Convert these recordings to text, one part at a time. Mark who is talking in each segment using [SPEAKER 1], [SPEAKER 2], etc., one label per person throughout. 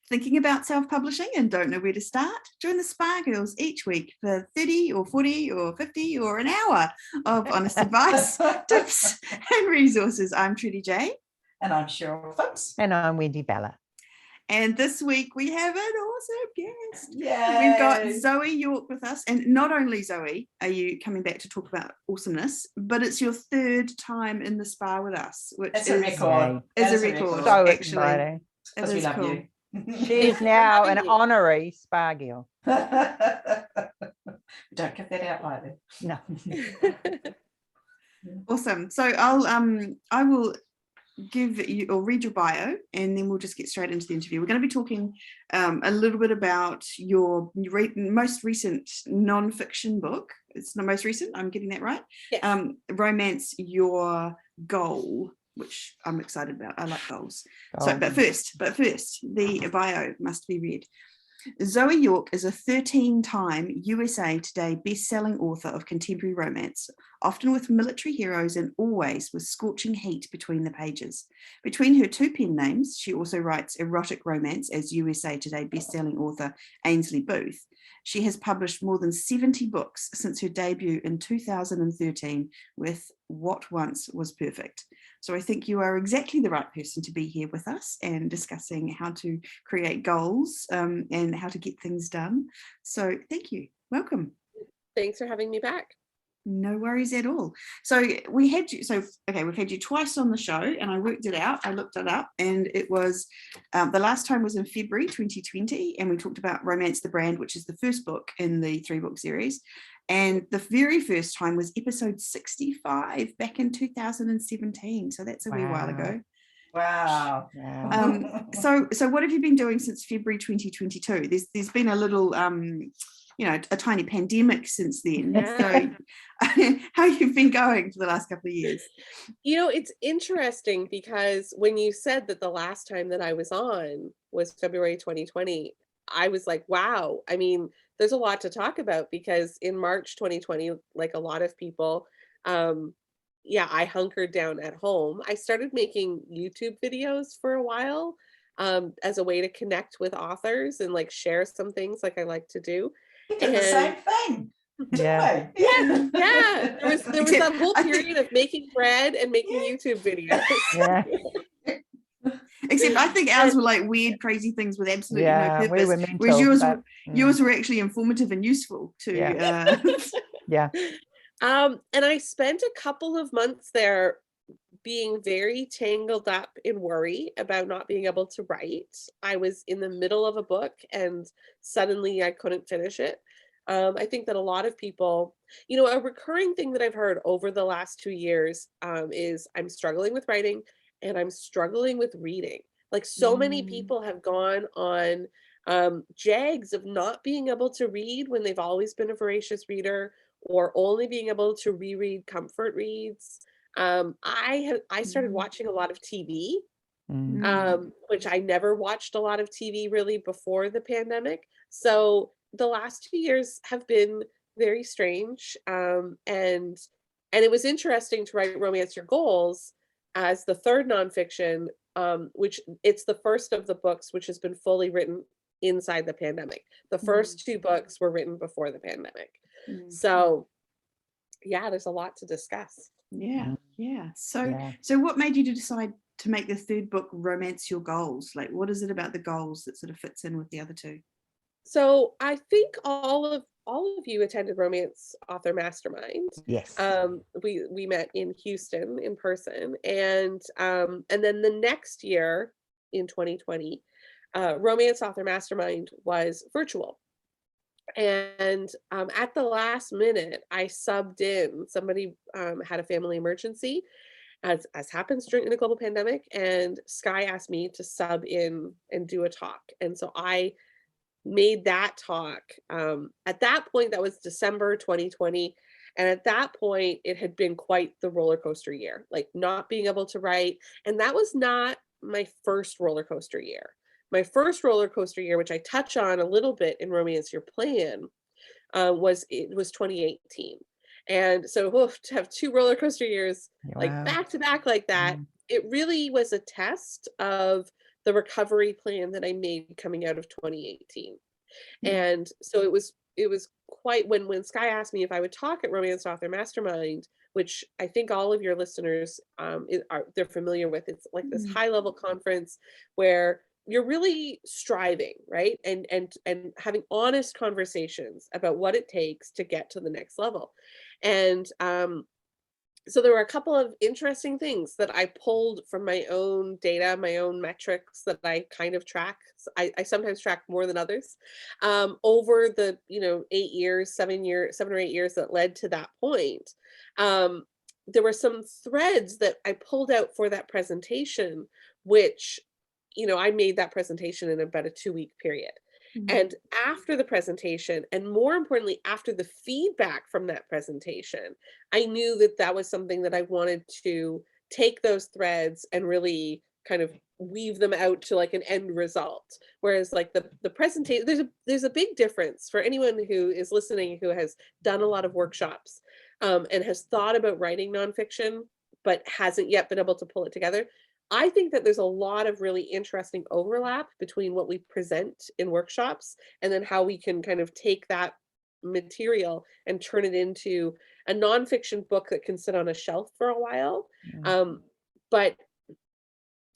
[SPEAKER 1] Thinking about self-publishing and don't know where to start? Join the Spa Girls each week for 30 or 40 or 50 or an hour of honest advice, tips and resources. I'm Trudy J.
[SPEAKER 2] And I'm Cheryl Phipps.
[SPEAKER 3] And I'm Wendy Bella.
[SPEAKER 1] And this week we have an awesome guest.
[SPEAKER 2] Yay.
[SPEAKER 1] We've got Zoe York with us. And not only, Zoe, are you coming back to talk about awesomeness, but it's your third time in the spa with us, which
[SPEAKER 2] is a record.
[SPEAKER 1] Is a record,
[SPEAKER 3] So
[SPEAKER 1] actually.
[SPEAKER 3] exciting.
[SPEAKER 2] Because we love you.
[SPEAKER 3] She is now an honorary spa girl.
[SPEAKER 2] Don't give that out lightly.
[SPEAKER 3] No.
[SPEAKER 1] Awesome. So I will give you or read your bio and then we'll just get straight into the interview. We're going to be talking a little bit about your most recent non-fiction book. It's the most recent, I'm getting that right?
[SPEAKER 4] Yes.
[SPEAKER 1] Romance Your Goal, which I'm excited about. I like goals. So, but first, the bio must be read. Zoe York is a 13-time USA Today best-selling author of contemporary romance, often with military heroes and always with scorching heat between the pages. Between her two pen names, she also writes erotic romance as USA Today best-selling author Ainsley Booth. She has published more than 70 books since her debut in 2013 with What Once Was Perfect. So I think you are exactly the right person to be here with us and discussing how to create goals and how to get things done. So thank you. Welcome.
[SPEAKER 4] Thanks for having me back.
[SPEAKER 1] No worries at all. So we've had you twice on the show and I worked it out. I looked it up and it was, the last time was in February 2020 and we talked about Romance the Brand, which is the first book in the 3-book series. And the very first time was episode 65 back in 2017. So that's a wee while ago.
[SPEAKER 2] Wow.
[SPEAKER 1] So what have you been doing since February 2022? There's been a little a tiny pandemic since then.
[SPEAKER 4] Yeah.
[SPEAKER 1] So how you've been going for the last couple of years?
[SPEAKER 4] It's interesting because when you said that the last time that I was on was February 2020, I was like, wow. I mean, there's a lot to talk about because in March 2020, like a lot of people, I hunkered down at home. I started making YouTube videos for a while as a way to connect with authors and like share some things like I like to do.
[SPEAKER 2] We did the same thing.
[SPEAKER 3] Yeah.
[SPEAKER 4] Yeah. There was that whole period of making bread and making YouTube videos.
[SPEAKER 3] Yeah.
[SPEAKER 1] Except I think ours were like weird, crazy things with absolutely no purpose.
[SPEAKER 3] We were mental,
[SPEAKER 1] whereas yours were actually informative and useful too.
[SPEAKER 3] Yeah.
[SPEAKER 4] And I spent a couple of months there being very tangled up in worry about not being able to write. I was in the middle of a book and suddenly I couldn't finish it. I think that a lot of people, a recurring thing that I've heard over the last 2 years is I'm struggling with writing and I'm struggling with reading. Like so many people have gone on jags of not being able to read when they've always been a voracious reader or only being able to reread comfort reads. I started watching a lot of TV, which I never watched a lot of TV really before the pandemic. So the last 2 years have been very strange. And it was interesting to write Romance Your Goals as the third nonfiction, which it's the first of the books which has been fully written inside the pandemic. The first 2 books were written before the pandemic. So yeah, there's a lot to discuss.
[SPEAKER 1] Yeah. So what made you decide to make the third book Romance Your Goals? Like what is it about the goals that sort of fits in with the other 2?
[SPEAKER 4] So I think all of you attended Romance Author Mastermind.
[SPEAKER 3] Yes.
[SPEAKER 4] We met in Houston in person, and then the next year in 2020, Romance Author Mastermind was virtual. And at the last minute, I subbed in. Somebody had a family emergency, as happens during the global pandemic, and Sky asked me to sub in and do a talk. And so I made that talk. At that point, that was December 2020. And at that point, it had been quite the roller coaster year, like not being able to write. And that was not my first roller coaster year. My first roller coaster year, which I touch on a little bit in Romance Your Plan, was 2018. And so to have 2 roller coaster years like back to back like that, it really was a test of the recovery plan that I made coming out of 2018.
[SPEAKER 1] Mm.
[SPEAKER 4] And so it was quite, when Sky asked me if I would talk at Romance Author Mastermind, which I think all of your listeners they're familiar with. It's like this
[SPEAKER 1] Mm.
[SPEAKER 4] high level conference where you're really striving, right? And having honest conversations about what it takes to get to the next level. And so there were a couple of interesting things that I pulled from my own data, my own metrics that I kind of track. I sometimes track more than others over the 7 or 8 years that led to that point. There were some threads that I pulled out for that presentation, which I made that presentation in about a 2-week period.
[SPEAKER 1] Mm.
[SPEAKER 4] And after the presentation, and more importantly, after the feedback from that presentation, I knew that that was something that I wanted to take those threads and really kind of weave them out to like an end result. Whereas like the presentation, there's a big difference for anyone who is listening, who has done a lot of workshops and has thought about writing nonfiction, but hasn't yet been able to pull it together. I think that there's a lot of really interesting overlap between what we present in workshops and then how we can kind of take that material and turn it into a nonfiction book that can sit on a shelf for a while. But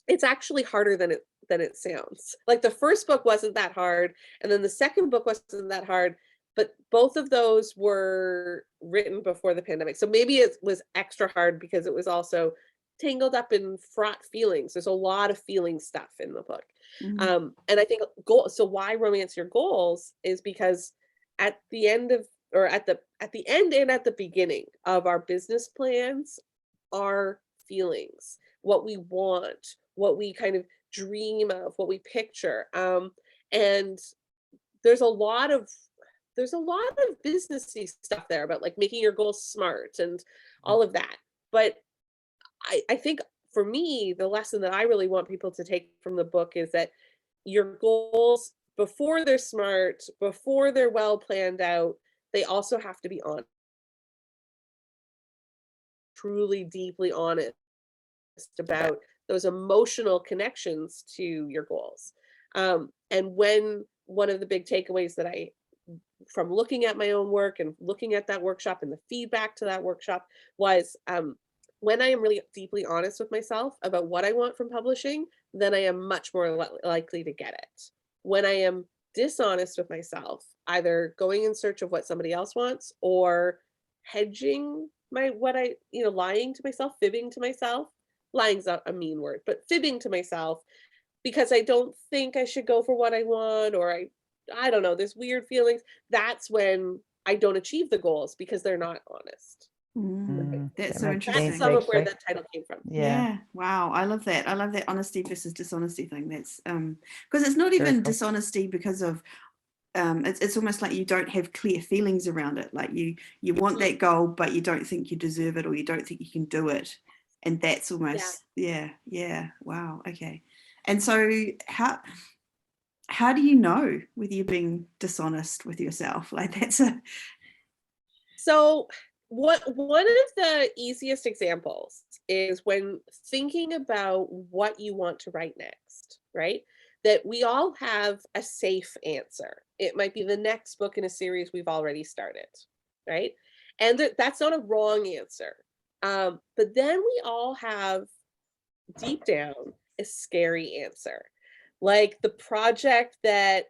[SPEAKER 4] it's actually harder than it sounds. Like the first book wasn't that hard, and then the second book wasn't that hard, but both of those were written before the pandemic. So maybe it was extra hard because it was also tangled up in fraught feelings. There's a lot of feeling stuff in the book.
[SPEAKER 1] Mm.
[SPEAKER 4] And I think so why romance your goals is because at the end of, or at the end and at the beginning of our business plans are feelings, what we want, what we kind of dream of, what we picture. And there's a lot of businessy stuff there about like making your goals smart and all of that. But I think for me, the lesson that I really want people to take from the book is that your goals, before they're smart, before they're well planned out, they also have to be honest, truly deeply honest about those emotional connections to your goals. And when one of the big takeaways that from looking at my own work and looking at that workshop and the feedback to that workshop was, when I am really deeply honest with myself about what I want from publishing, then I am much more likely to get it. When I am dishonest with myself, either going in search of what somebody else wants or hedging lying to myself, fibbing to myself. Lying's a mean word, but fibbing to myself because I don't think I should go for what I want, or I don't know, there's weird feelings. That's when I don't achieve the goals because they're not honest.
[SPEAKER 1] That's
[SPEAKER 3] That
[SPEAKER 1] so
[SPEAKER 3] makes
[SPEAKER 1] interesting.
[SPEAKER 4] That's some of where
[SPEAKER 3] actually.
[SPEAKER 4] that title came from.
[SPEAKER 3] Yeah.
[SPEAKER 1] Wow. I love that. I love that honesty versus dishonesty thing. That's because it's not
[SPEAKER 3] Very
[SPEAKER 1] even
[SPEAKER 3] cool.
[SPEAKER 1] dishonesty because of it's almost like you don't have clear feelings around it. Like you want that goal, but you don't think you deserve it, or you don't think you can do it. And that's almost yeah. Wow. Okay. And so how do you know whether you're being dishonest with yourself? Like that's
[SPEAKER 4] So one of the easiest examples is when thinking about what you want to write next, right? That we all have a safe answer. It might be the next book in a series we've already started, right? And that's not a wrong answer. But then we all have deep down a scary answer, like the project that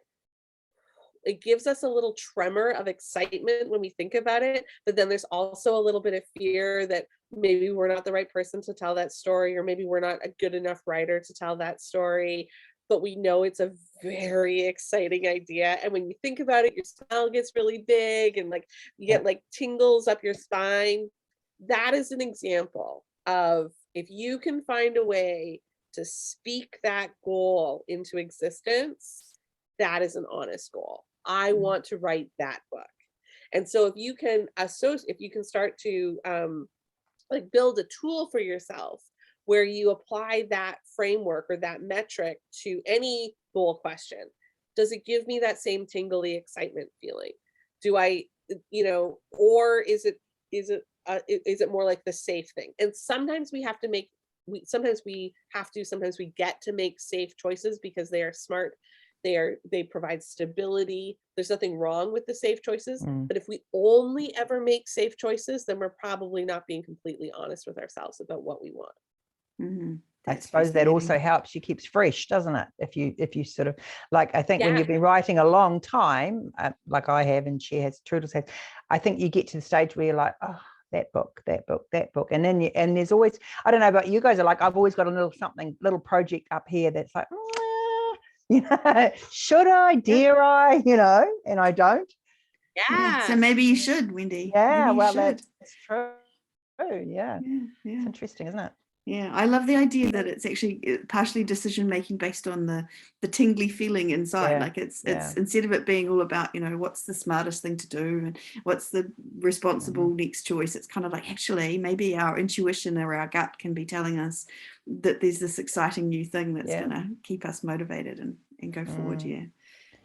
[SPEAKER 4] it gives us a little tremor of excitement when we think about it, but then there's also a little bit of fear that maybe we're not the right person to tell that story, or maybe we're not a good enough writer to tell that story, but we know it's a very exciting idea. And when you think about it, your smile gets really big and like you get like tingles up your spine. That is an example of, if you can find a way to speak that goal into existence, that is an honest goal. I want to write that book. And so if you can start to like build a tool for yourself where you apply that framework or that metric to any goal question, does it give me that same tingly excitement feeling? Do I, or is it more like the safe thing? And sometimes we have to make sometimes we get to make safe choices because they are smart. They provide stability. There's nothing wrong with the safe choices. But if we only ever make safe choices, then we're probably not being completely honest with ourselves about what we want.
[SPEAKER 3] I suppose that also helps you, keeps fresh, doesn't it? If you sort of, like, I think when you've been writing a long time, like I have and she has, Trudels has, I think you get to the stage where you're like, oh, that book, and then and there's always, I don't know about you guys, are like, I've always got a little project up here that's like, you know, should I, dare I, you know, and I don't.
[SPEAKER 1] So maybe you should, Wendy.
[SPEAKER 3] Yeah,
[SPEAKER 1] maybe
[SPEAKER 3] well, that's true. Yeah. It's interesting, isn't it?
[SPEAKER 1] Yeah, I love the idea that it's actually partially decision making based on the tingly feeling inside. Like it's instead of it being all about, you know, what's the smartest thing to do and what's the responsible next choice, it's kind of like, actually maybe our intuition or our gut can be telling us that there's this exciting new thing that's going to keep us motivated and go forward.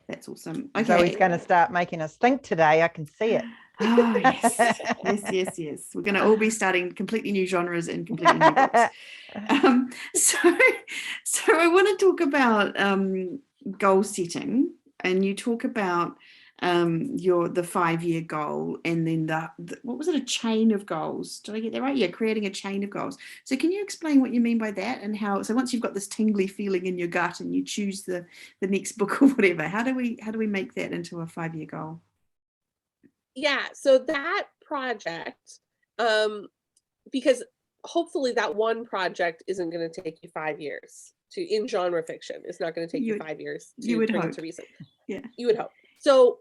[SPEAKER 1] That's awesome. Okay,
[SPEAKER 3] Zoe's going to start making us think today. I can see it.
[SPEAKER 1] Oh yes. We're going to all be starting completely new genres and completely new books. So I want to talk about goal setting, and you talk about the 5-year goal, and then the what was it, a chain of goals? Did I get that right? Yeah, creating a chain of goals. So can you explain what you mean by that, and how? So once you've got this tingly feeling in your gut and you choose the next book or whatever, how do we make that into a 5-year goal?
[SPEAKER 4] Yeah, so that project, because hopefully that one project isn't going to take you 5 years in genre fiction. It's not going to take you 5 years to bring it to reason.
[SPEAKER 1] Yeah,
[SPEAKER 4] you would hope. So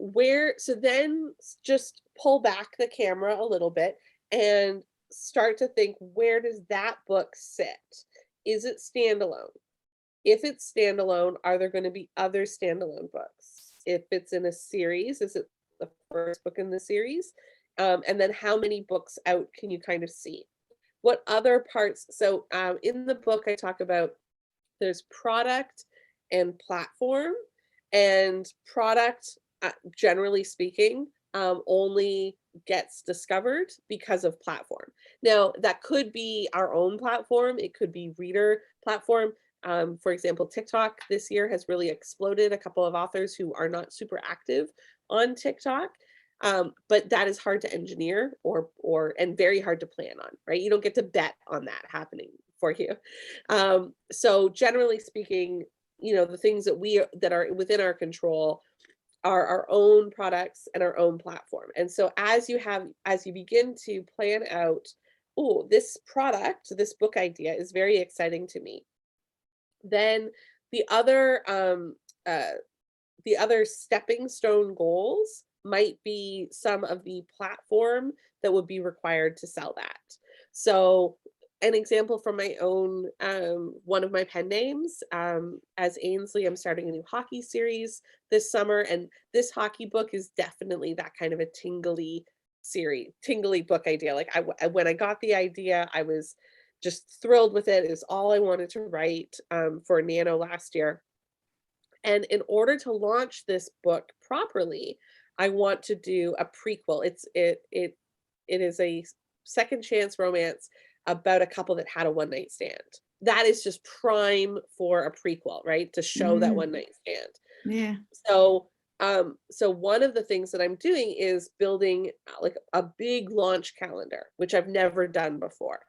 [SPEAKER 4] then just pull back the camera a little bit and start to think, where does that book sit? Is it standalone? If it's standalone, are there going to be other standalone books? If it's in a series, is it the first book in the series? And then how many books out can you kind of see? What other parts? So in the book, I talk about there's product and platform, and product, generally speaking, only gets discovered because of platform. Now, that could be our own platform. It could be reader platform. For example, TikTok this year has really exploded. A couple of authors who are not super active on TikTok, but that is hard to engineer and very hard to plan on, right? You don't get to bet on that happening for you. So generally speaking, you know, the things that are within our control are our own products and our own platform. And so as you begin to plan out, oh, this book idea is very exciting to me, then the other stepping stone goals might be some of the platform that would be required to sell that. So an example from my own, one of my pen names, as Ainsley, I'm starting a new hockey series this summer, and this hockey book is definitely that kind of a tingly book idea. Like when I got the idea, I was just thrilled with it. It was all I wanted to write for Nano last year. And in order to launch this book properly, I want to do a prequel. It is a second chance romance about a couple that had a one-night stand. That is just prime for a prequel, right? To show that one-night stand.
[SPEAKER 1] Yeah.
[SPEAKER 4] So one of the things that I'm doing is building like a big launch calendar, which I've never done before,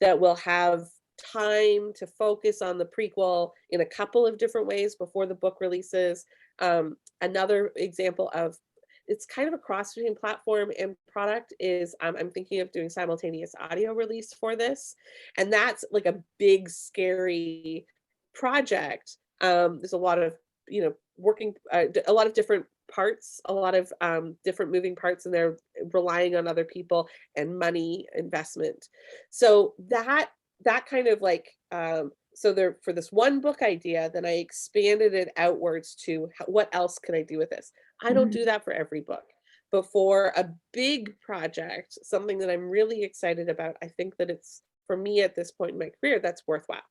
[SPEAKER 4] that will have time to focus on the prequel in a couple of different ways before the book releases. Another example of, it's kind of a cross between platform and product, is I'm thinking of doing simultaneous audio release for this. And that's like a big, scary project. There's a lot of, working, a lot of different parts, a lot of different moving parts, and they're relying on other people and money investment. So that kind of like, for this one book idea, then I expanded it outwards to what else can I do with this? I don't do that for every book, but for a big project, something that I'm really excited about, I think that it's, for me at this point in my career, that's worthwhile.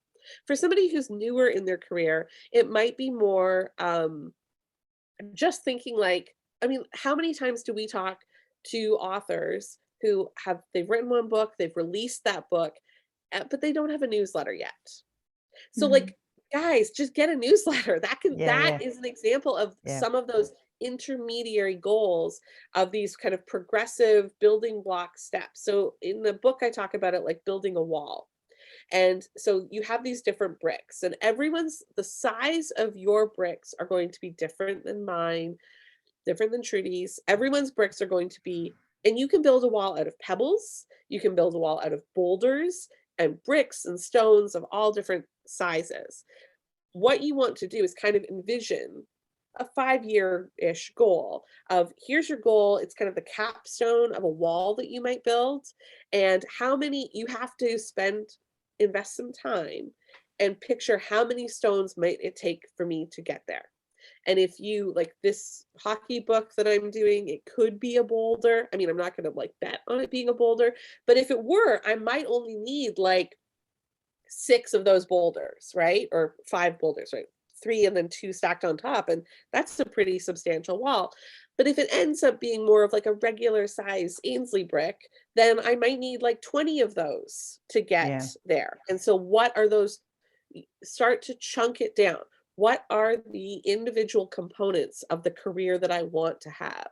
[SPEAKER 4] For somebody who's newer in their career, it might be more just thinking like, I mean, how many times do we talk to authors who they've written one book, they've released that book, but they don't have a newsletter yet. So
[SPEAKER 1] Mm.
[SPEAKER 4] like, guys, just get a newsletter.
[SPEAKER 3] Yeah,
[SPEAKER 4] that is an example of
[SPEAKER 3] Yeah.
[SPEAKER 4] some of those intermediary goals of these kind of progressive building block steps. So in the book, I talk about it like building a wall. And so you have these different bricks, and the size of your bricks are going to be different than mine, different than Trudy's. Everyone's bricks are going to be, and you can build a wall out of pebbles, you can build a wall out of boulders and bricks and stones of all different sizes. What you want to do is kind of envision a 5-year-ish goal of, here's your goal. It's kind of the capstone of a wall that you might build, and how many you have to invest some time and picture how many stones might it take for me to get there. And if you like this hockey book that I'm doing, it could be a boulder. I mean, I'm not going to like bet on it being a boulder, but if it were, I might only need like 6 of those boulders, right? Or 5 boulders, right? 3 and then 2 stacked on top. And that's a pretty substantial wall. But if it ends up being more of like a regular size Ainsley brick, then I might need like 20 of those to get there. And so what are those? Start to chunk it down. What are the individual components of the career that I want to have?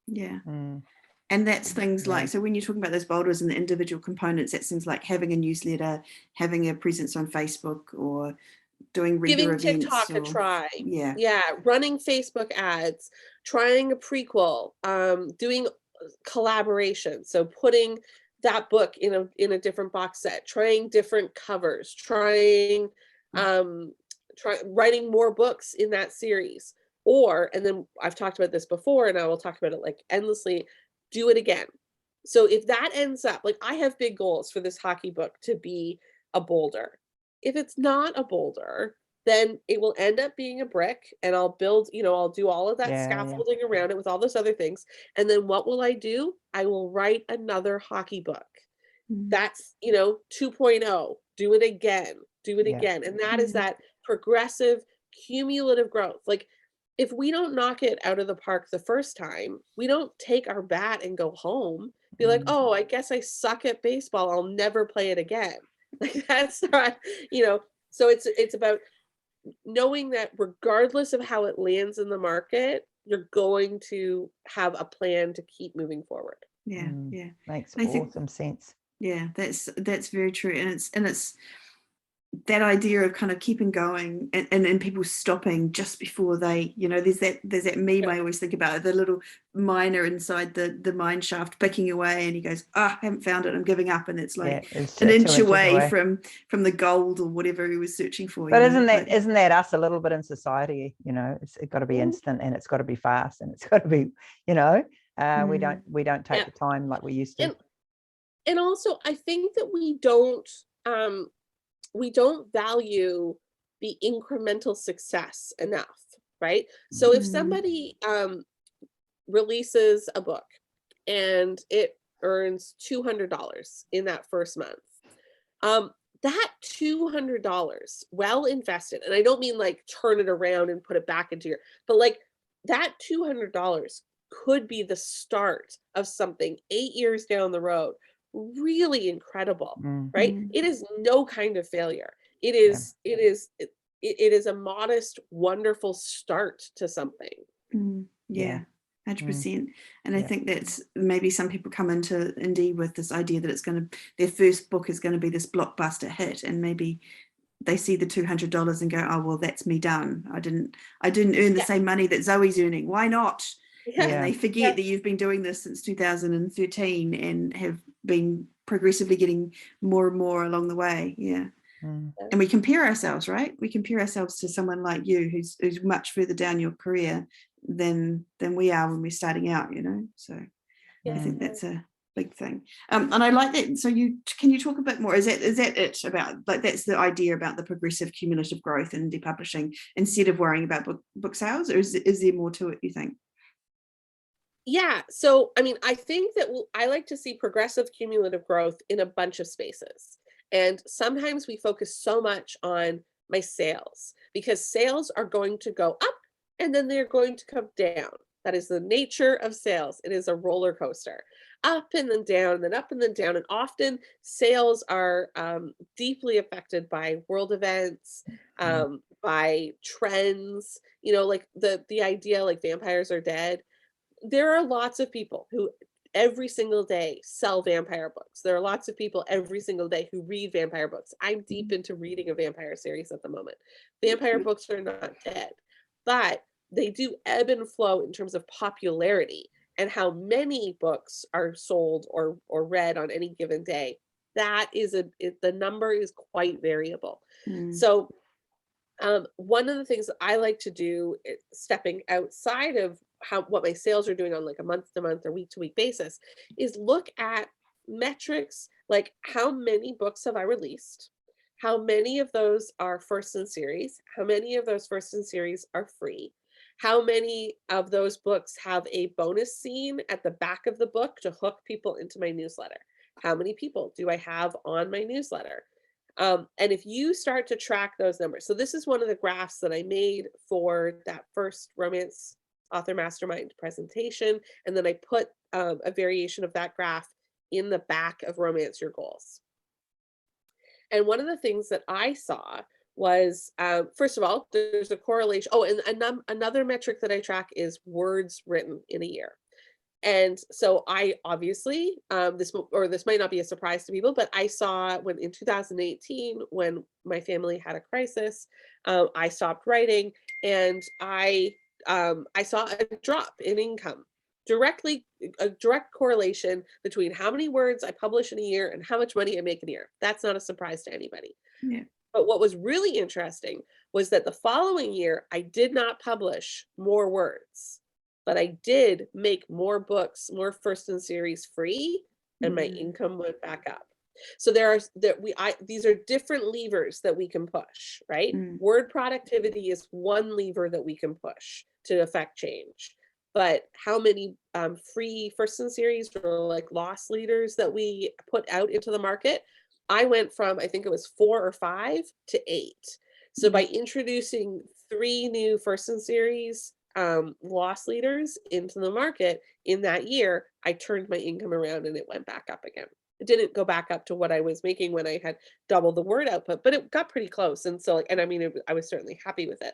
[SPEAKER 1] Yeah.
[SPEAKER 3] Mm.
[SPEAKER 1] And that's things
[SPEAKER 3] Yeah.
[SPEAKER 1] like, so when you're talking about those boulders and the individual components, that's things like having a newsletter, having a presence on Facebook, or doing reader
[SPEAKER 4] Giving
[SPEAKER 1] events.
[SPEAKER 4] TikTok a try.
[SPEAKER 1] Yeah.
[SPEAKER 4] Yeah. Running Facebook ads, trying a prequel, doing collaboration. So putting that book in a different box set, trying different covers, trying writing more books in that series. Or, and then I've talked about this before and I will talk about it like endlessly, do it again. So if that ends up, like, I have big goals for this hockey book to be a boulder. If it's not a boulder, then it will end up being a brick, and I'll build, I'll do all of that scaffolding around it with all those other things. And then what will I do? I will write another hockey book. That's, 2.0, do it again, do it again. And that is that progressive cumulative growth. Like, if we don't knock it out of the park the first time, we don't take our bat and go home, be like, oh, I guess I suck at baseball, I'll never play it again. Like, that's not, so it's about knowing that regardless of how it lands in the market, you're going to have a plan to keep moving forward.
[SPEAKER 1] Yeah.
[SPEAKER 3] Makes
[SPEAKER 1] I think,
[SPEAKER 3] awesome sense.
[SPEAKER 1] Yeah, that's very true. And it's that idea of kind of keeping going and people stopping just before they, there's that meme I always think about, the little miner inside the mine shaft picking away, and he goes, I haven't found it, I'm giving up. And it's like
[SPEAKER 3] it's
[SPEAKER 1] an inch away from the gold or whatever he was searching for.
[SPEAKER 3] But isn't that us a little bit in society? It's got to be instant, and it's got to be fast, and it's got to be, we don't take the time like we used to.
[SPEAKER 4] And also, I think that we don't value the incremental success enough, right? So if somebody releases a book and it earns $200 in that first month, that $200 well invested, and I don't mean like turn it around and put it back into but like that $200 could be the start of something 8 years down the road really incredible, right? It is no kind of failure. It is a modest, wonderful start to something.
[SPEAKER 1] 100%. And I think that's maybe some people come into indie with this idea that their first book is going to be this blockbuster hit, and maybe they see the $200 and go, oh well, that's me done. I didn't earn the same money that Zoe's earning. Why not? And they forget that you've been doing this since 2013 and have been progressively getting more and more along the way. And we compare ourselves, right? We compare ourselves to someone like you who's much further down your career than we are when we're starting out, so I think that's a big thing. And I like that. So can you talk a bit more? Is that it about, like, that's the idea about the progressive cumulative growth in indie publishing, instead of worrying about book sales, or is there more to it, you think?
[SPEAKER 4] Yeah. So, I mean, I think that I like to see progressive cumulative growth in a bunch of spaces. And sometimes we focus so much on my sales, because sales are going to go up and then they're going to come down. That is the nature of sales. It is a roller coaster. up and then down and then up and then down. And often sales are deeply affected by world events, by trends, you know, like the idea like vampires are dead. There are lots of people who every single day sell vampire books. There are lots of people every single day who read vampire books. I'm deep into reading a vampire series at the moment. Vampire books are not dead, but they do ebb and flow in terms of popularity and how many books are sold or read on any given day. That is the number is quite variable. So one of the things that I like to do, stepping outside of what my sales are doing on like a month to month or week to week basis, is look at metrics like how many books have I released, how many of those are first in series, how many of those first in series are free, how many of those books have a bonus scene at the back of the book to hook people into my newsletter, how many people do I have on my newsletter. And if you start to track those numbers, so this is one of the graphs that I made for that first Romance Author Mastermind presentation. And then I put a variation of that graph in the back of Romance Your Goals. And one of the things that I saw was, first of all, there's a correlation. Oh, and another metric that I track is words written in a year. And so I obviously, this might not be a surprise to people, but I saw when in 2018, when my family had a crisis, I stopped writing, and I saw a drop in income. A direct correlation between how many words I publish in a year and how much money I make in a year. That's not a surprise to anybody.
[SPEAKER 1] Yeah.
[SPEAKER 4] But what was really interesting was that the following year, I did not publish more words, but I did make more books, more first in series free, and my income went back up. So these are different levers that we can push, right? Word productivity is one lever that we can push to affect change. But how many free first in series or like loss leaders that we put out into the market? I went from, I think it was 4 or 5 to 8. So by introducing 3 new first in series loss leaders into the market in that year, I turned my income around and it went back up again. It didn't go back up to what I was making when I had double the word output, but it got pretty close. And so, and I mean, I was certainly happy with it.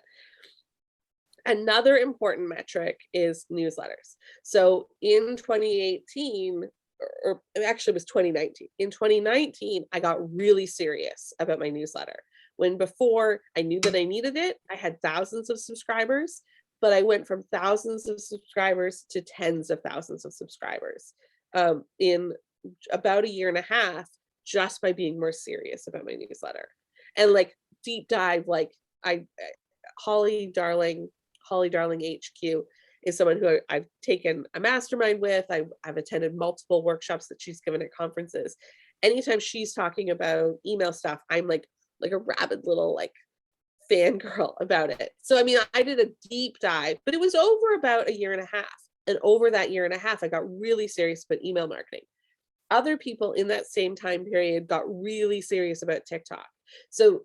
[SPEAKER 4] Another important metric is newsletters. So in 2018, or actually it was 2019. In 2019, I got really serious about my newsletter. When before I knew that I needed it, I had thousands of subscribers, but I went from thousands of subscribers to tens of thousands of subscribers in about a year and a half, just by being more serious about my newsletter. And like deep dive, like Holly Darling HQ is someone who I've taken a mastermind with. I've attended multiple workshops that she's given at conferences. Anytime she's talking about email stuff, I'm like a rabid little like fangirl about it. So I mean, I did a deep dive, but it was over about a year and a half. And over that year and a half, I got really serious about email marketing. Other people in that same time period got really serious about TikTok. So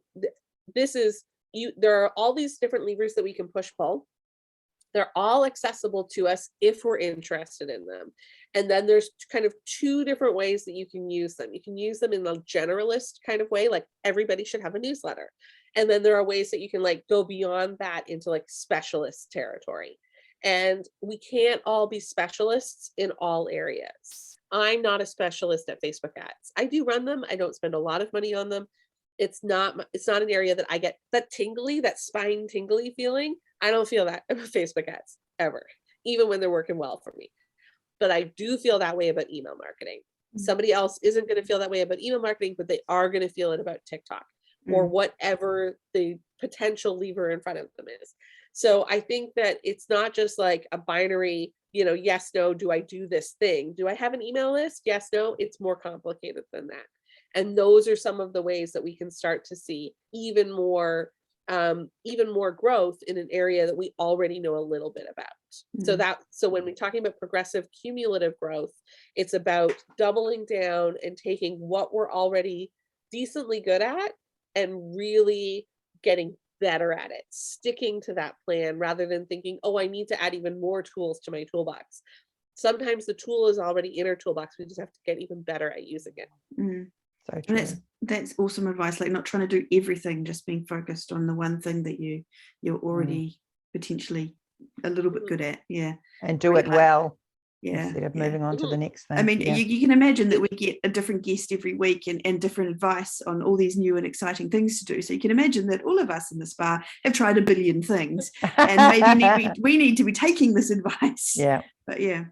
[SPEAKER 4] there are all these different levers that we can pull. They're all accessible to us if we're interested in them. And then there's kind of 2 different ways that you can use them. You can use them in a generalist kind of way, like everybody should have a newsletter. And then there are ways that you can like go beyond that into like specialist territory. And we can't all be specialists in all areas. I'm not a specialist at Facebook ads. I do run them. I don't spend a lot of money on them. It's not an area that I get that spine tingly feeling. I don't feel that about Facebook ads ever, even when they're working well for me. But I do feel that way about email marketing. Somebody else isn't going to feel that way about email marketing, but they are going to feel it about TikTok or whatever the potential lever in front of them is. So I think that it's not just like a binary, yes, no, do I do this thing? Do I have an email list? Yes, no, it's more complicated than that. And those are some of the ways that we can start to see even more growth in an area that we already know a little bit about. So when we're talking about progressive cumulative growth, it's about doubling down and taking what we're already decently good at and really getting better at it, sticking to that plan rather than thinking, oh, I need to add even more tools to my toolbox. sometimes the tool is already in our toolbox. We just have to get even better at using it.
[SPEAKER 3] So
[SPEAKER 1] And
[SPEAKER 3] true.
[SPEAKER 1] that's awesome advice. Like not trying to do everything, just being focused on the one thing that you're already potentially a little bit good at. Yeah.
[SPEAKER 3] And do it well.
[SPEAKER 1] Yeah.
[SPEAKER 3] Instead of moving on to the next thing.
[SPEAKER 1] I mean, you can imagine that we get a different guest every week and different advice on all these new and exciting things to do. So you can imagine that all of us in the spa have tried a billion things, and maybe we need to be taking this advice.
[SPEAKER 3] Yeah.
[SPEAKER 1] But yeah.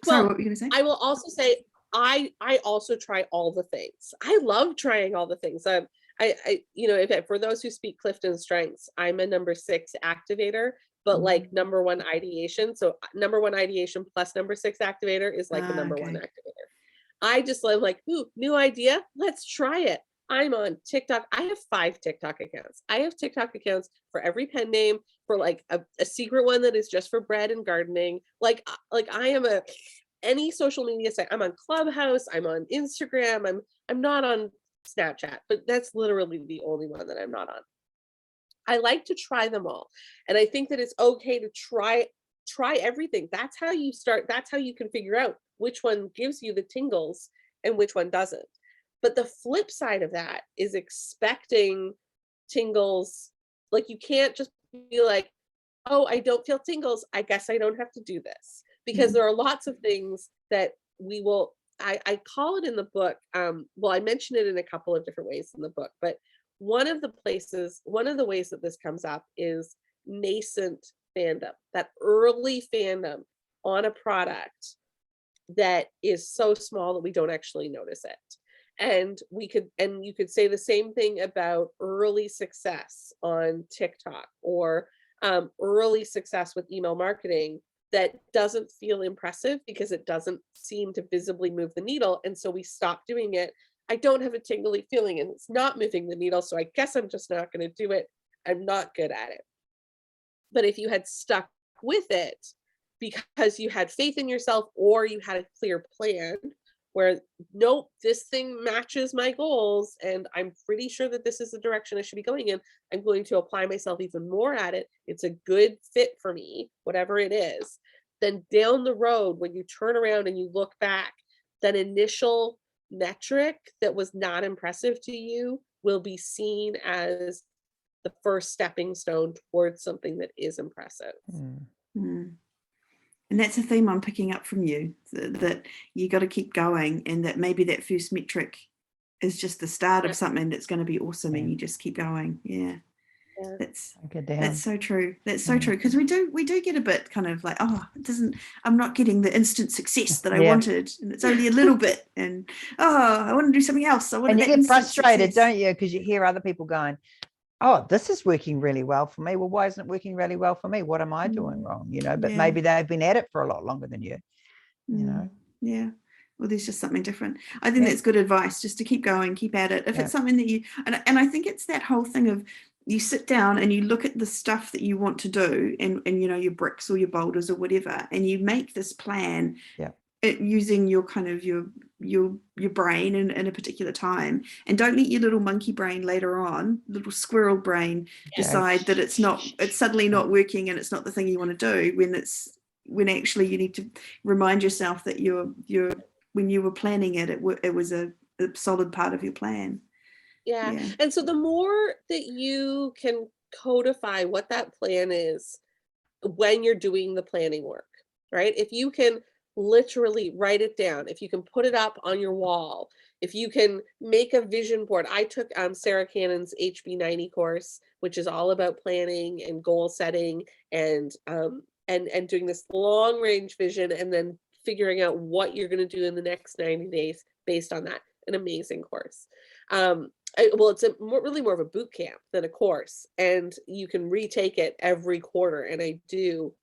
[SPEAKER 4] Well,
[SPEAKER 1] Sorry, what were you going to say?
[SPEAKER 4] I will also say I also try all the things. I love trying all the things. I for those who speak Clifton strengths, I'm a number 6 activator, but like number 1 ideation. So number 1 ideation plus number 6 activator is like the number 1 activator. I just love like, ooh, new idea. Let's try it. I'm on TikTok. I have 5 TikTok accounts. I have TikTok accounts for every pen name, for like a secret one that is just for bread and gardening. Like I am any social media site. I'm on Clubhouse. I'm on Instagram. I'm not on Snapchat, but that's literally the only one that I'm not on. I like to try them all. And I think that it's okay to try everything. That's how you start. That's how you can figure out which one gives you the tingles and which one doesn't. But the flip side of that is expecting tingles. Like you can't just be like, oh, I don't feel tingles. I guess I don't have to do this. Because there are lots of things that we will, I call it in the book. Well, I mention it in a couple of different ways in the book, but one of the ways that this comes up is nascent fandom, that early fandom on a product that is so small that we don't actually notice it. And you could say the same thing about early success on TikTok or early success with email marketing that doesn't feel impressive because it doesn't seem to visibly move the needle. And so we stop doing it. I don't have a tingly feeling and it's not moving the needle. So I guess I'm just not going to do it. I'm not good at it. But if you had stuck with it because you had faith in yourself or you had a clear plan where, nope, this thing matches my goals and I'm pretty sure that this is the direction I should be going in, I'm going to apply myself even more at it. It's a good fit for me, whatever it is. Then down the road, when you turn around and you look back, that initial metric that was not impressive to you will be seen as the first stepping stone towards something that is impressive.
[SPEAKER 1] And that's a theme I'm picking up from you, that you got to keep going, and that maybe that first metric is just the start of something that's going to be awesome, and you just keep going. That's so true. That's so true, because we do get a bit kind of like, oh, I'm not getting the instant success that I wanted, and it's only a little bit, and I want to do something else. And
[SPEAKER 3] you get frustrated, don't you? Because you hear other people going, oh, this is working really well for me. Well, why isn't it working really well for me? What am I doing wrong? But maybe they've been at it for a lot longer than you,
[SPEAKER 1] Yeah. Well, there's just something different. I think that's good advice, just to keep going, keep at it. If it's something that you, and I think it's that whole thing of you sit down and you look at the stuff that you want to do and your bricks or your boulders or whatever, and you make this plan using your kind of your brain in a particular time, and don't let your little monkey brain later on, little squirrel brain, decide that it's suddenly not working and it's not the thing you want to do, when actually you need to remind yourself that when you were planning it, it was a solid part of your plan.
[SPEAKER 4] And so the more that you can codify what that plan is when you're doing the planning work, right? If you can literally write it down, if you can put it up on your wall, if you can make a vision board. I took Sarah Cannon's HB90 course, which is all about planning and goal setting and doing this long range vision and then figuring out what you're going to do in the next 90 days based on that. An amazing course. It's really more of a boot camp than a course, and you can retake it every quarter, and I do.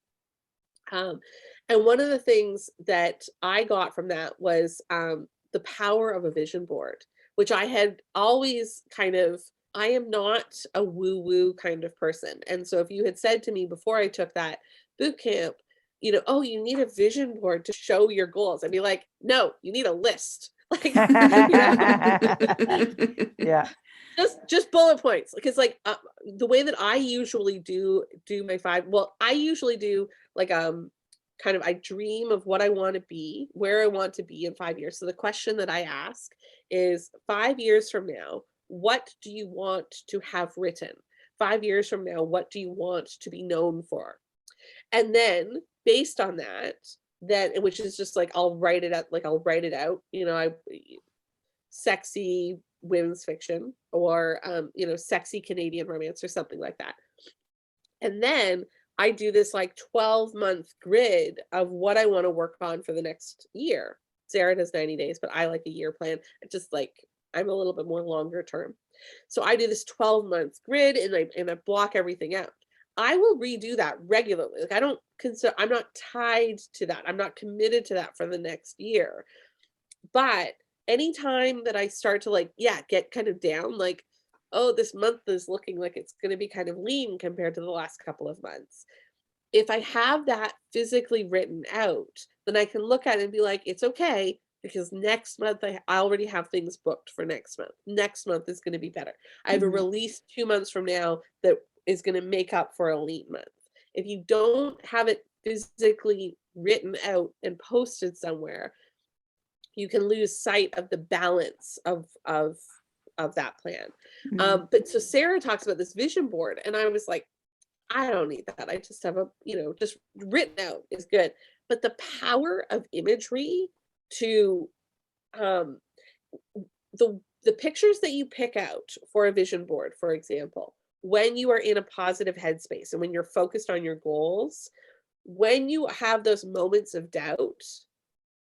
[SPEAKER 4] And one of the things that I got from that was the power of a vision board, which I had always I am not a woo-woo kind of person. And so if you had said to me before I took that boot camp, oh, you need a vision board to show your goals, I'd be like, no, you need a list. Like, just bullet points, because the way that I usually do my 5, I usually do like I dream of what I want to be, where I want to be in 5 years. So the question that I ask is, 5 years from now, what do you want to have written? 5 years from now, what do you want to be known for? And then based on that, which is just like, I'll write it out, sexy women's fiction, or, sexy Canadian romance or something like that. And then I do this like 12-month grid of what I want to work on for the next year. Sarah does 90 days, but I like a year plan. It's just like, I'm a little bit more longer term. So I do this 12-month grid, and I block everything out. I will redo that regularly. Like, I'm not tied to that. I'm not committed to that for the next year. But anytime that I start to get kind of down, like, oh, this month is looking like it's going to be kind of lean compared to the last couple of months. If I have that physically written out, then I can look at it and be like, it's okay, because next month I already have things booked for next month. Next month is going to be better. I have a release 2 months from now that is going to make up for a lean month. If you don't have it physically written out and posted somewhere, you can lose sight of the balance of that plan. But so Sarah talks about this vision board, and I was like, I don't need that. I just have just written out is good. But the power of imagery to the pictures that you pick out for a vision board, for example, when you are in a positive headspace and when you're focused on your goals, when you have those moments of doubt,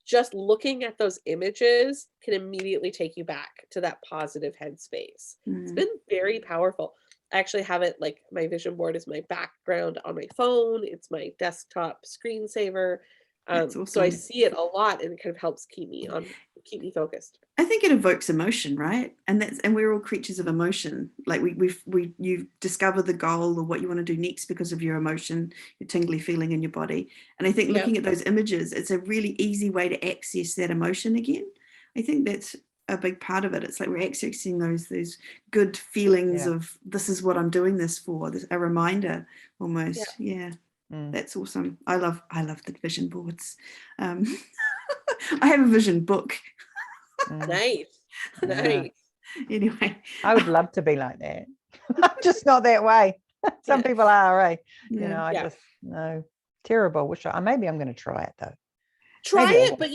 [SPEAKER 4] just looking at those images can immediately take you back to that positive headspace. It's been very powerful. I actually have it, like, my vision board is my background on my phone. It's my desktop screensaver.
[SPEAKER 1] Awesome.
[SPEAKER 4] So I see it a lot, and it kind of helps keep me focused.
[SPEAKER 1] I think it evokes emotion, right? And we're all creatures of emotion. Like you discover the goal or what you want to do next because of your emotion, your tingly feeling in your body. And I think looking at those images, it's a really easy way to access that emotion again. I think that's a big part of it. It's like we're accessing those good feelings of, this is what I'm doing this for. A reminder almost. Yeah. That's awesome. I love the vision boards. I have a vision book.
[SPEAKER 4] Nice.
[SPEAKER 1] Anyway,
[SPEAKER 3] I would love to be like that. I'm just not that way. Some people are, eh? I just no. Terrible. Maybe I'm going to try it though.
[SPEAKER 4] Try it, but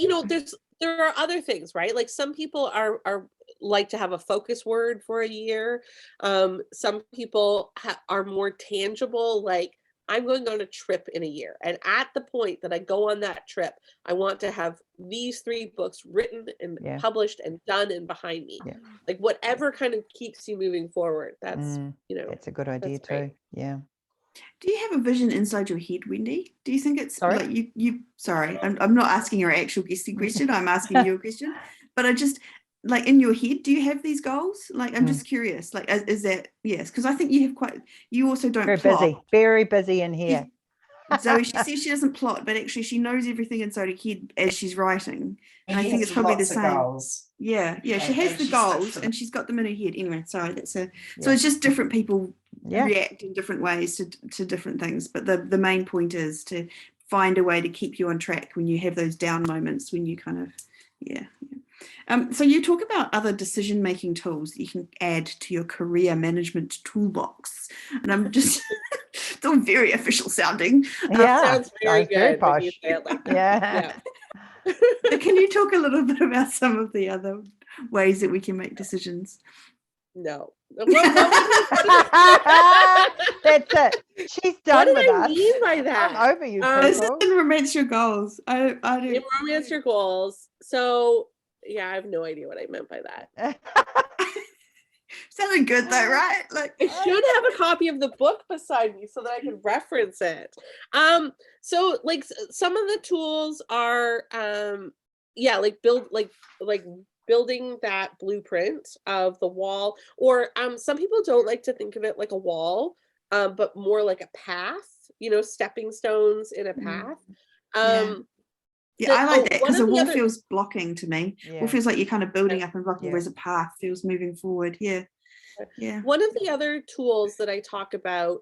[SPEAKER 4] there are other things, right? Like, some people are like to have a focus word for a year. Some people are more tangible, like, I'm going on a trip in a year, and at the point that I go on that trip, I want to have these 3 books written and published and done and behind me. Like, whatever kind of keeps you moving forward. That's
[SPEAKER 3] that's a good idea too. Yeah.
[SPEAKER 1] Do you have a vision inside your head, Wendy? Do you think it's like you sorry, I'm not asking your actual guesting question, I'm asking you a question, but I just, like, in your head, do you have these goals? Like, I'm just curious, like, is that, yes, because I think you also don't
[SPEAKER 3] very busy in here.
[SPEAKER 1] Zoe, she says she doesn't plot, but actually she knows everything inside her head as she's writing. And I think it's probably the same.
[SPEAKER 2] Goals.
[SPEAKER 1] Yeah, she has the goals and she's got them in her head. Anyway, sorry, so it's just different people react in different ways to different things. But the main point is to find a way to keep you on track when you have those down moments, when you kind of, so you talk about other decision-making tools that you can add to your career management toolbox. And I'm just, it's all very official sounding.
[SPEAKER 4] Sounds very good.
[SPEAKER 3] Very posh.
[SPEAKER 4] When you say it like that.
[SPEAKER 1] But can you talk a little bit about some of the other ways that we can make decisions?
[SPEAKER 4] No.
[SPEAKER 3] That's it. She's done with us.
[SPEAKER 4] What do I mean by that?
[SPEAKER 3] I'm over you.
[SPEAKER 1] This is in Romance Your Goals. I do.
[SPEAKER 4] In Romance Your Goals. So, I have no idea what I meant by that.
[SPEAKER 1] Sounded good though, right? Like,
[SPEAKER 4] I should have a copy of the book beside me so that I can reference it. So, like, some of the tools are building that blueprint of the wall, or some people don't like to think of it like a wall, but more like a path, stepping stones in a path.
[SPEAKER 1] I like that, because a wall feels blocking to me. It feels like you're kind of building up and blocking, whereas a path feels moving forward. One
[SPEAKER 4] of the other tools that I talk about,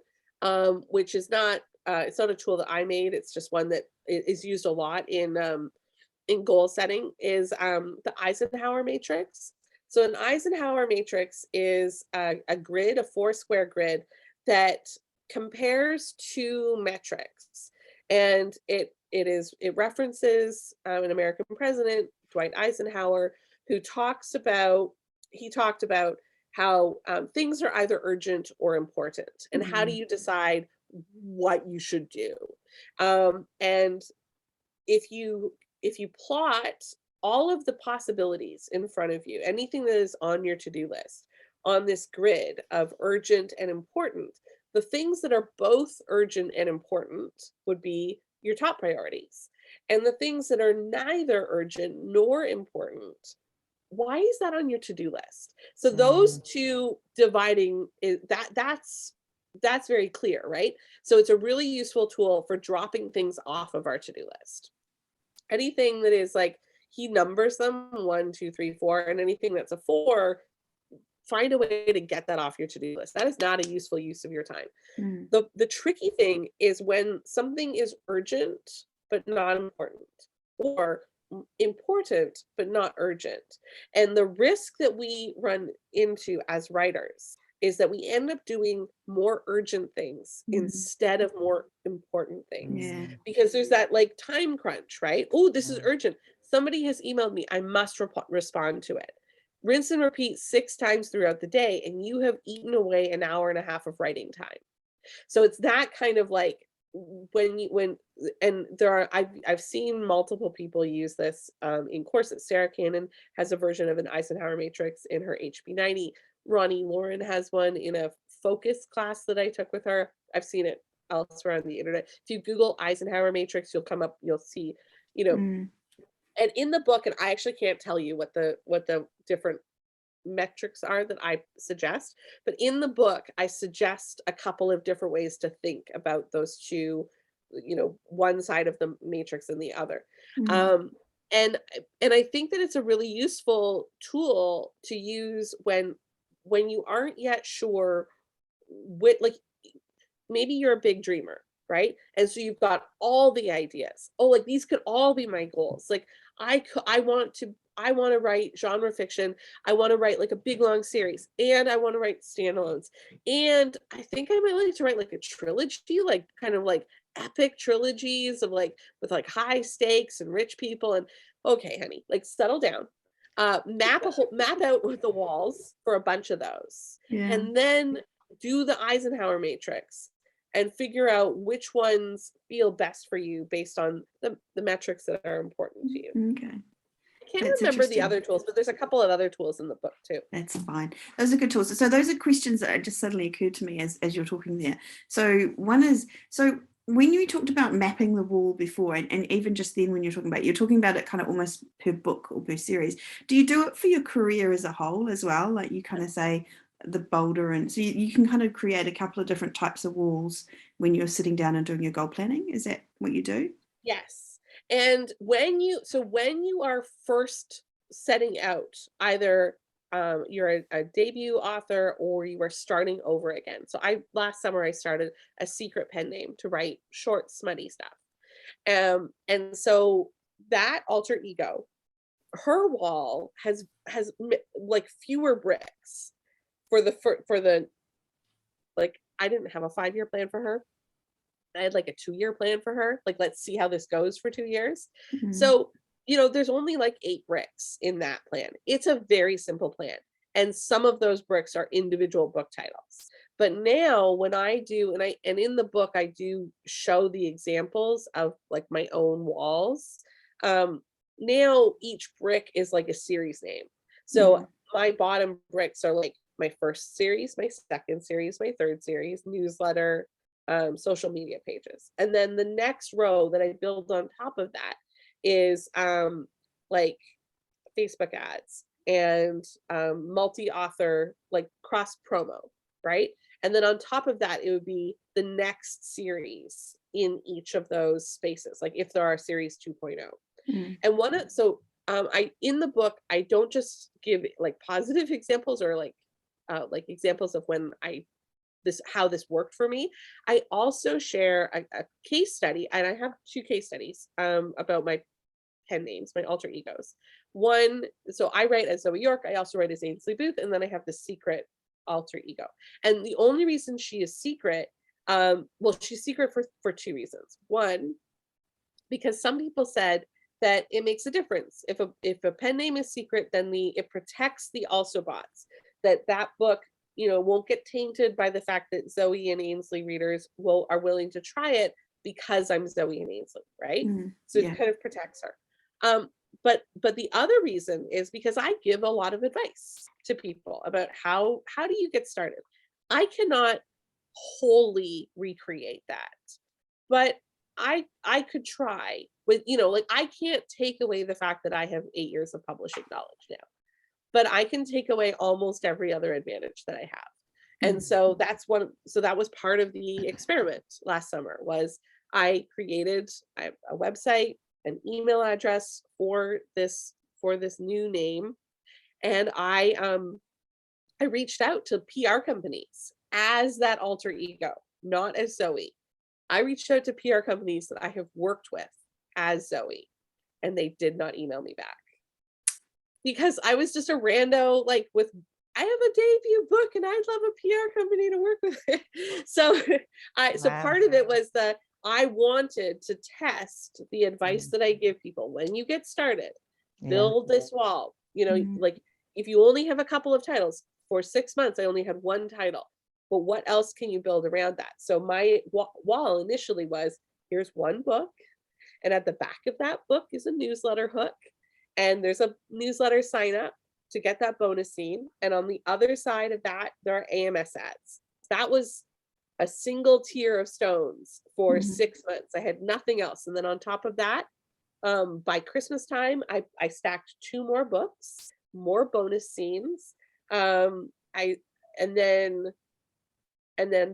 [SPEAKER 4] which is not it's not a tool that I made, it's just one that is used a lot in goal setting, is the Eisenhower matrix. So an Eisenhower matrix is a grid, a 4-square grid that compares two metrics, and it references an American president, Dwight Eisenhower, who talked about how things are either urgent or important, and how do you decide what you should do. And if you plot all of the possibilities in front of you, anything that is on your to-do list, on this grid of urgent and important, the things that are both urgent and important would be your top priorities. And the things that are neither urgent nor important, why is that on your to-do list? So those two dividing, that's very clear, right? So it's a really useful tool for dropping things off of our to-do list. Anything that is like, he numbers them 1, 2, 3, 4, and anything that's a 4, find a way to get that off your to-do list. That is not a useful use of your time. The tricky thing is when something is urgent but not important, or important but not urgent. And the risk that we run into as writers is that we end up doing more urgent things instead of more important things. Because there's that like time crunch, right? Oh, this is urgent. Somebody has emailed me. I must respond to it. Rinse and repeat 6 times throughout the day, and you have eaten away an hour and a half of writing time. So it's that kind of like I've seen multiple people use this in courses. Sarah Cannon has a version of an Eisenhower matrix in her HB90. Ronnie Lauren has one in a focus class that I took with her. I've seen it elsewhere on the internet. If you Google Eisenhower matrix, you'll see, and in the book, and I actually can't tell you what the different metrics are that I suggest, but in the book, I suggest a couple of different ways to think about those two, one side of the matrix and the other. And I think that it's a really useful tool to use when you aren't yet sure what, like, maybe you're a big dreamer, right? And so you've got all the ideas. Oh, like these could all be my goals. Like I want to write genre fiction. I want to write like a big long series, and I want to write standalones. And I think I might like to write like a trilogy, like kind of like epic trilogies of like with like high stakes and rich people. And okay, honey, like settle down. Map out with the walls for a bunch of those, and then do the Eisenhower matrix and figure out which ones feel best for you based on the metrics that are important to you.
[SPEAKER 1] Okay.
[SPEAKER 4] I can't remember the other tools, but there's a couple of other tools in the book too.
[SPEAKER 1] That's fine. Those are good tools. So those are questions that just suddenly occurred to me as you're talking there. So one is, so when you talked about mapping the wall before, and even just then when you're talking about it kind of almost per book or per series, do you do it for your career as a whole as well? Like you kind of say the bolder, and so you can kind of create a couple of different types of walls when you're sitting down and doing your goal planning. Is that what you do?
[SPEAKER 4] Yes. And when you are first setting out, either you're a debut author or you are starting over again. So last summer I started a secret pen name to write short, smutty stuff. And so that alter ego, her wall has like fewer bricks for the like, I didn't have a 5-year plan for her. I had like a 2-year plan for her. Like, let's see how this goes for 2 years. So, there's only like 8 bricks in that plan. It's a very simple plan. And some of those bricks are individual book titles. But now when I do, and in the book, I do show the examples of like my own walls. Now each brick is like a series name. So my bottom bricks are like my first series, my second series, my third series, newsletter, social media pages. And then the next row that I build on top of that is like Facebook ads and multi-author, like cross promo, right? And then on top of that, it would be the next series in each of those spaces, like if there are series 2.0. And I in the book, I don't just give like positive examples or like examples of when I how this worked for me. I also share a case study, and I have 2 case studies about my pen names, my alter egos. One, so I write as Zoe York, I also write as Ainsley Booth, and then I have the secret alter ego. And the only reason she is secret, well, she's secret for 2 reasons. One, because some people said that it makes a difference. If a pen name is secret, then it protects the also bots, that book, won't get tainted by the fact that Zoe and Ainsley readers are willing to try it because I'm Zoe and Ainsley, right? So it kind of protects her. But the other reason is because I give a lot of advice to people about how do you get started. I cannot wholly recreate that, but I could try with, I can't take away the fact that I have 8 years of publishing knowledge now, but I can take away almost every other advantage that I have. And so that was part of the experiment last summer. Was I created a website, an email address for this new name, and I reached out to PR companies as that alter ego, not as Zoe. I reached out to PR companies that I have worked with as Zoe, and they did not email me back because I was just a rando, I have a debut book and I'd love a PR company to work with. So part of it was that I wanted to test the advice that I give people. When you get started, build this wall, if you only have a couple of titles, for 6 months, I only had 1 title, but what else can you build around that? So my wall initially was, here's 1 book. And at the back of that book is a newsletter hook. And there's a newsletter sign up to get that bonus scene. And on the other side of that, there are AMS ads. That was a single tier of stones for 6 months. I had nothing else. And then on top of that, by Christmas time, I stacked 2 more books, more bonus scenes. And then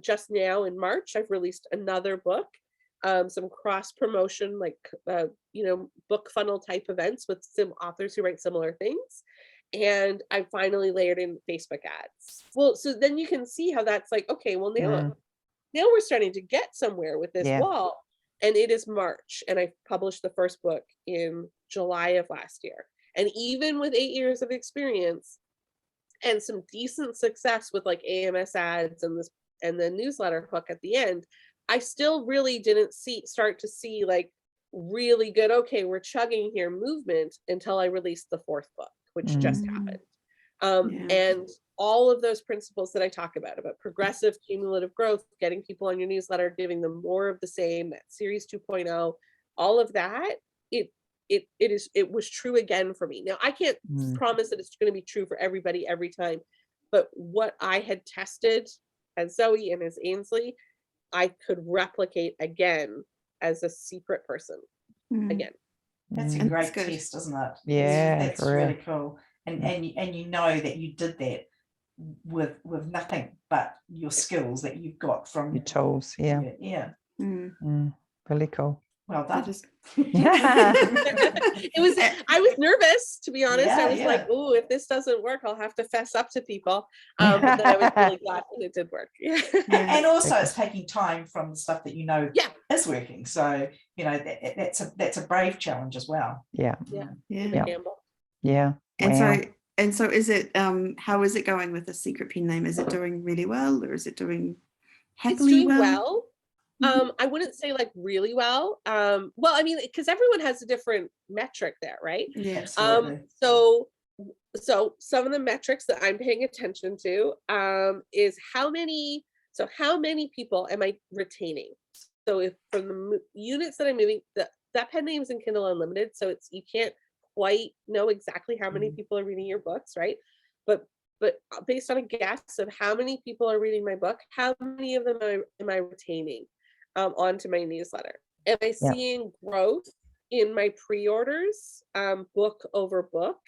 [SPEAKER 4] just now in March, I've released another book, some cross promotion, book funnel type events with some authors who write similar things. And I finally layered in Facebook ads. Well, so then you can see how that's okay, well, now we're starting to get somewhere with this wall. And it is March, and I published the first book in July of last year. And even with 8 years of experience and some decent success with AMS ads and the newsletter hook at the end, I still really didn't start to see really good, okay, we're chugging here movement until I released the 4th book, which just happened. And all of those principles that I talk about progressive cumulative growth, getting people on your newsletter, giving them more of the same, that series 2.0, all of that, it was true again for me. Now, I can't promise that it's going to be true for everybody every time, but what I had tested as Zoe and as Ainsley, I could replicate again as a secret person again.
[SPEAKER 2] That's a great test, isn't it?
[SPEAKER 3] Yeah,
[SPEAKER 2] that's really cool. And you know that you did that with nothing but your skills that you've got from
[SPEAKER 3] your tools. Really cool.
[SPEAKER 2] Well done.
[SPEAKER 4] I was nervous, to be honest. I was like, oh, if this doesn't work, I'll have to fess up to people. But then I was really glad when it did work.
[SPEAKER 2] And also it's taking time from the stuff that is working. So, that's a brave challenge as well.
[SPEAKER 3] Yeah.
[SPEAKER 1] And so is it how is it going with the secret pen name? Is it doing really well, or is it doing happily
[SPEAKER 4] it's doing well? I wouldn't say really well. Well, I mean, because everyone has a different metric there, right?
[SPEAKER 2] Yeah, absolutely.
[SPEAKER 4] So some of the metrics that I'm paying attention to is how many people am I retaining? So if from the units that I'm moving, that pen name's in Kindle Unlimited, so you can't quite know exactly how many people are reading your books, right? But based on a guess of how many people are reading my book, how many of them am I retaining onto my newsletter? Am I seeing growth in my pre-orders, book over book?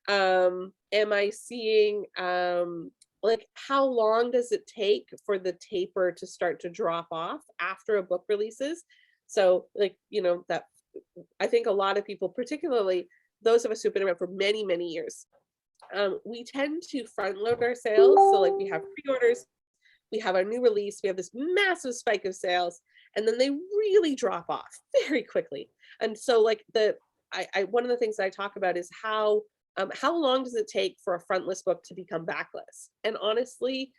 [SPEAKER 4] Am I seeing how long does it take for the taper to start to drop off after a book releases? So that I think a lot of people, particularly those of us who've been around for many, many years, we tend to front load our sales. So we have pre-orders, we have our new release, we have this massive spike of sales, and then they really drop off very quickly. And so like one of the things that I talk about is how long does it take for a frontlist book to become backlist? And honestly,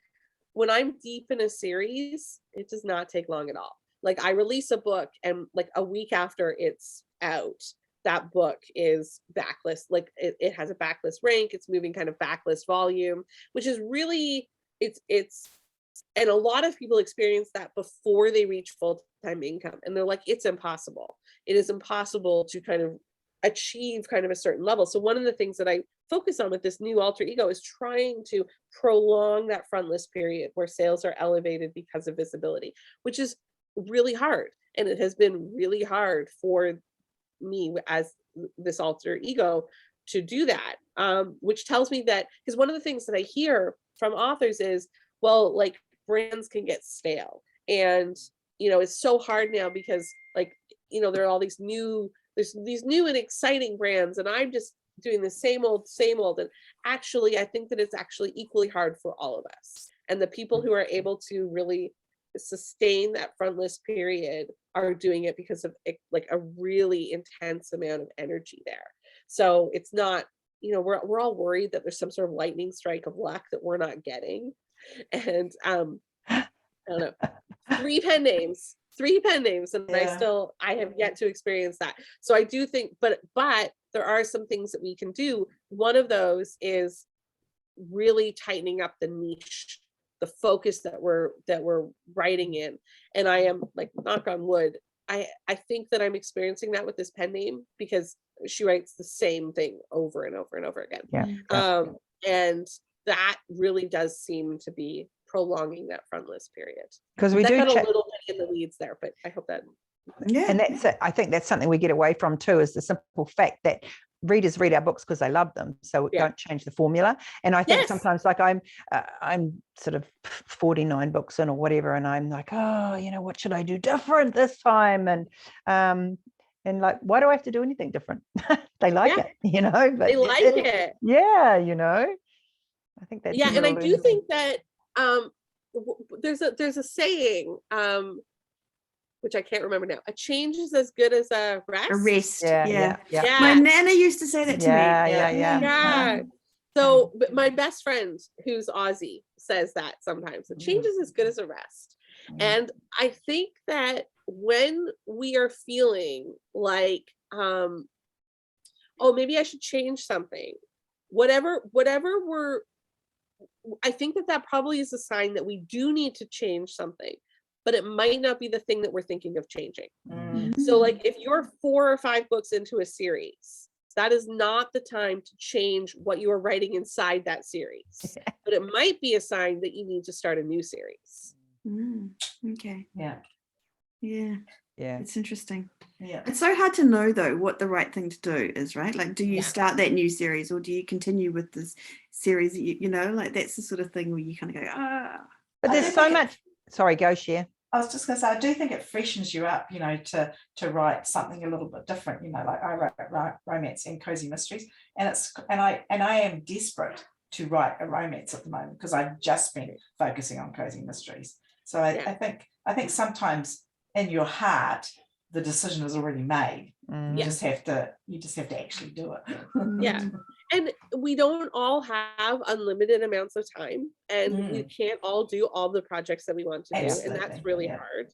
[SPEAKER 4] when I'm deep in a series, it does not take long at all. Like I release a book and like a week after it's out, that book is backlist. Like it has a backlist rank, it's moving kind of backlist volume, which is really, it's and a lot of people experience that before they reach full-time income. And they're like, it's impossible. It is impossible to kind of achieve kind of a certain level. So one of the things that I focus on with this new alter ego is trying to prolong that front list period where sales are elevated because of visibility, which is really hard. And it has been really hard for me as this alter ego to do that, which tells me that, because one of the things that I hear from authors is, well, like brands can get stale, and it's so hard now because like there are all these new and exciting brands, and I'm just doing the same old, and actually I think that it's actually equally hard for all of us, and the people who are able to really sustain that front list period are doing it because of like a really intense amount of energy there. So it's not, we're all worried that there's some sort of lightning strike of luck that we're not getting. And I don't know, 3 pen names, and
[SPEAKER 2] Yeah.
[SPEAKER 4] I have yet to experience that. So I do think, but there are some things that we can do. One of those is really tightening up the niche, the focus that we're writing in. And I am, like, knock on wood, I think that I'm experiencing that with this pen name, because she writes the same thing over and over and over again.
[SPEAKER 3] Yeah.
[SPEAKER 4] And that really does seem to be prolonging that front list period.
[SPEAKER 3] Because we
[SPEAKER 4] that
[SPEAKER 3] do
[SPEAKER 4] got a little bit in the weeds there, but I hope that.
[SPEAKER 1] Yeah.
[SPEAKER 3] And I think that's something we get away from too, is the simple fact that readers read our books because they love them. So don't change the formula. And I think sometimes, like I'm sort of 49 books in or whatever, and I'm like, oh, what should I do different this time? And like, why do I have to do anything different? They like it, but
[SPEAKER 4] they like it.
[SPEAKER 3] Yeah, I think that's
[SPEAKER 4] and I do think that there's a saying, which I can't remember now. A change is as good as a rest.
[SPEAKER 1] A rest.
[SPEAKER 3] Yeah.
[SPEAKER 1] My nana used to say that to me.
[SPEAKER 3] Yeah.
[SPEAKER 4] So, but my best friend, who's Aussie, says that sometimes a change is as good as a rest. And I think that when we are feeling like, oh, maybe I should change something, whatever I think that probably is a sign that we do need to change something, but it might not be the thing that we're thinking of changing. So like if you're 4 or 5 books into a series, that is not the time to change what you are writing inside that series, but it might be a sign that you need to start a new series.
[SPEAKER 1] Okay.
[SPEAKER 2] Yeah.
[SPEAKER 1] It's interesting.
[SPEAKER 2] Yeah.
[SPEAKER 1] It's so hard to know though what the right thing to do is, right? Like, do you start that new series, or do you continue with this series that like that's the sort of thing where you kind of go,
[SPEAKER 3] But there's so much. Sorry, go share.
[SPEAKER 2] I was just going to say, I do think it freshens you up, to write something a little bit different. Like I write romance and cozy mysteries, and I am desperate to write a romance at the moment because I've just been focusing on cozy mysteries. So I think sometimes in your heart the decision is already made. You just have to actually do it.
[SPEAKER 4] And we don't all have unlimited amounts of time, and we can't all do all the projects that we want to do. Absolutely. And that's really hard.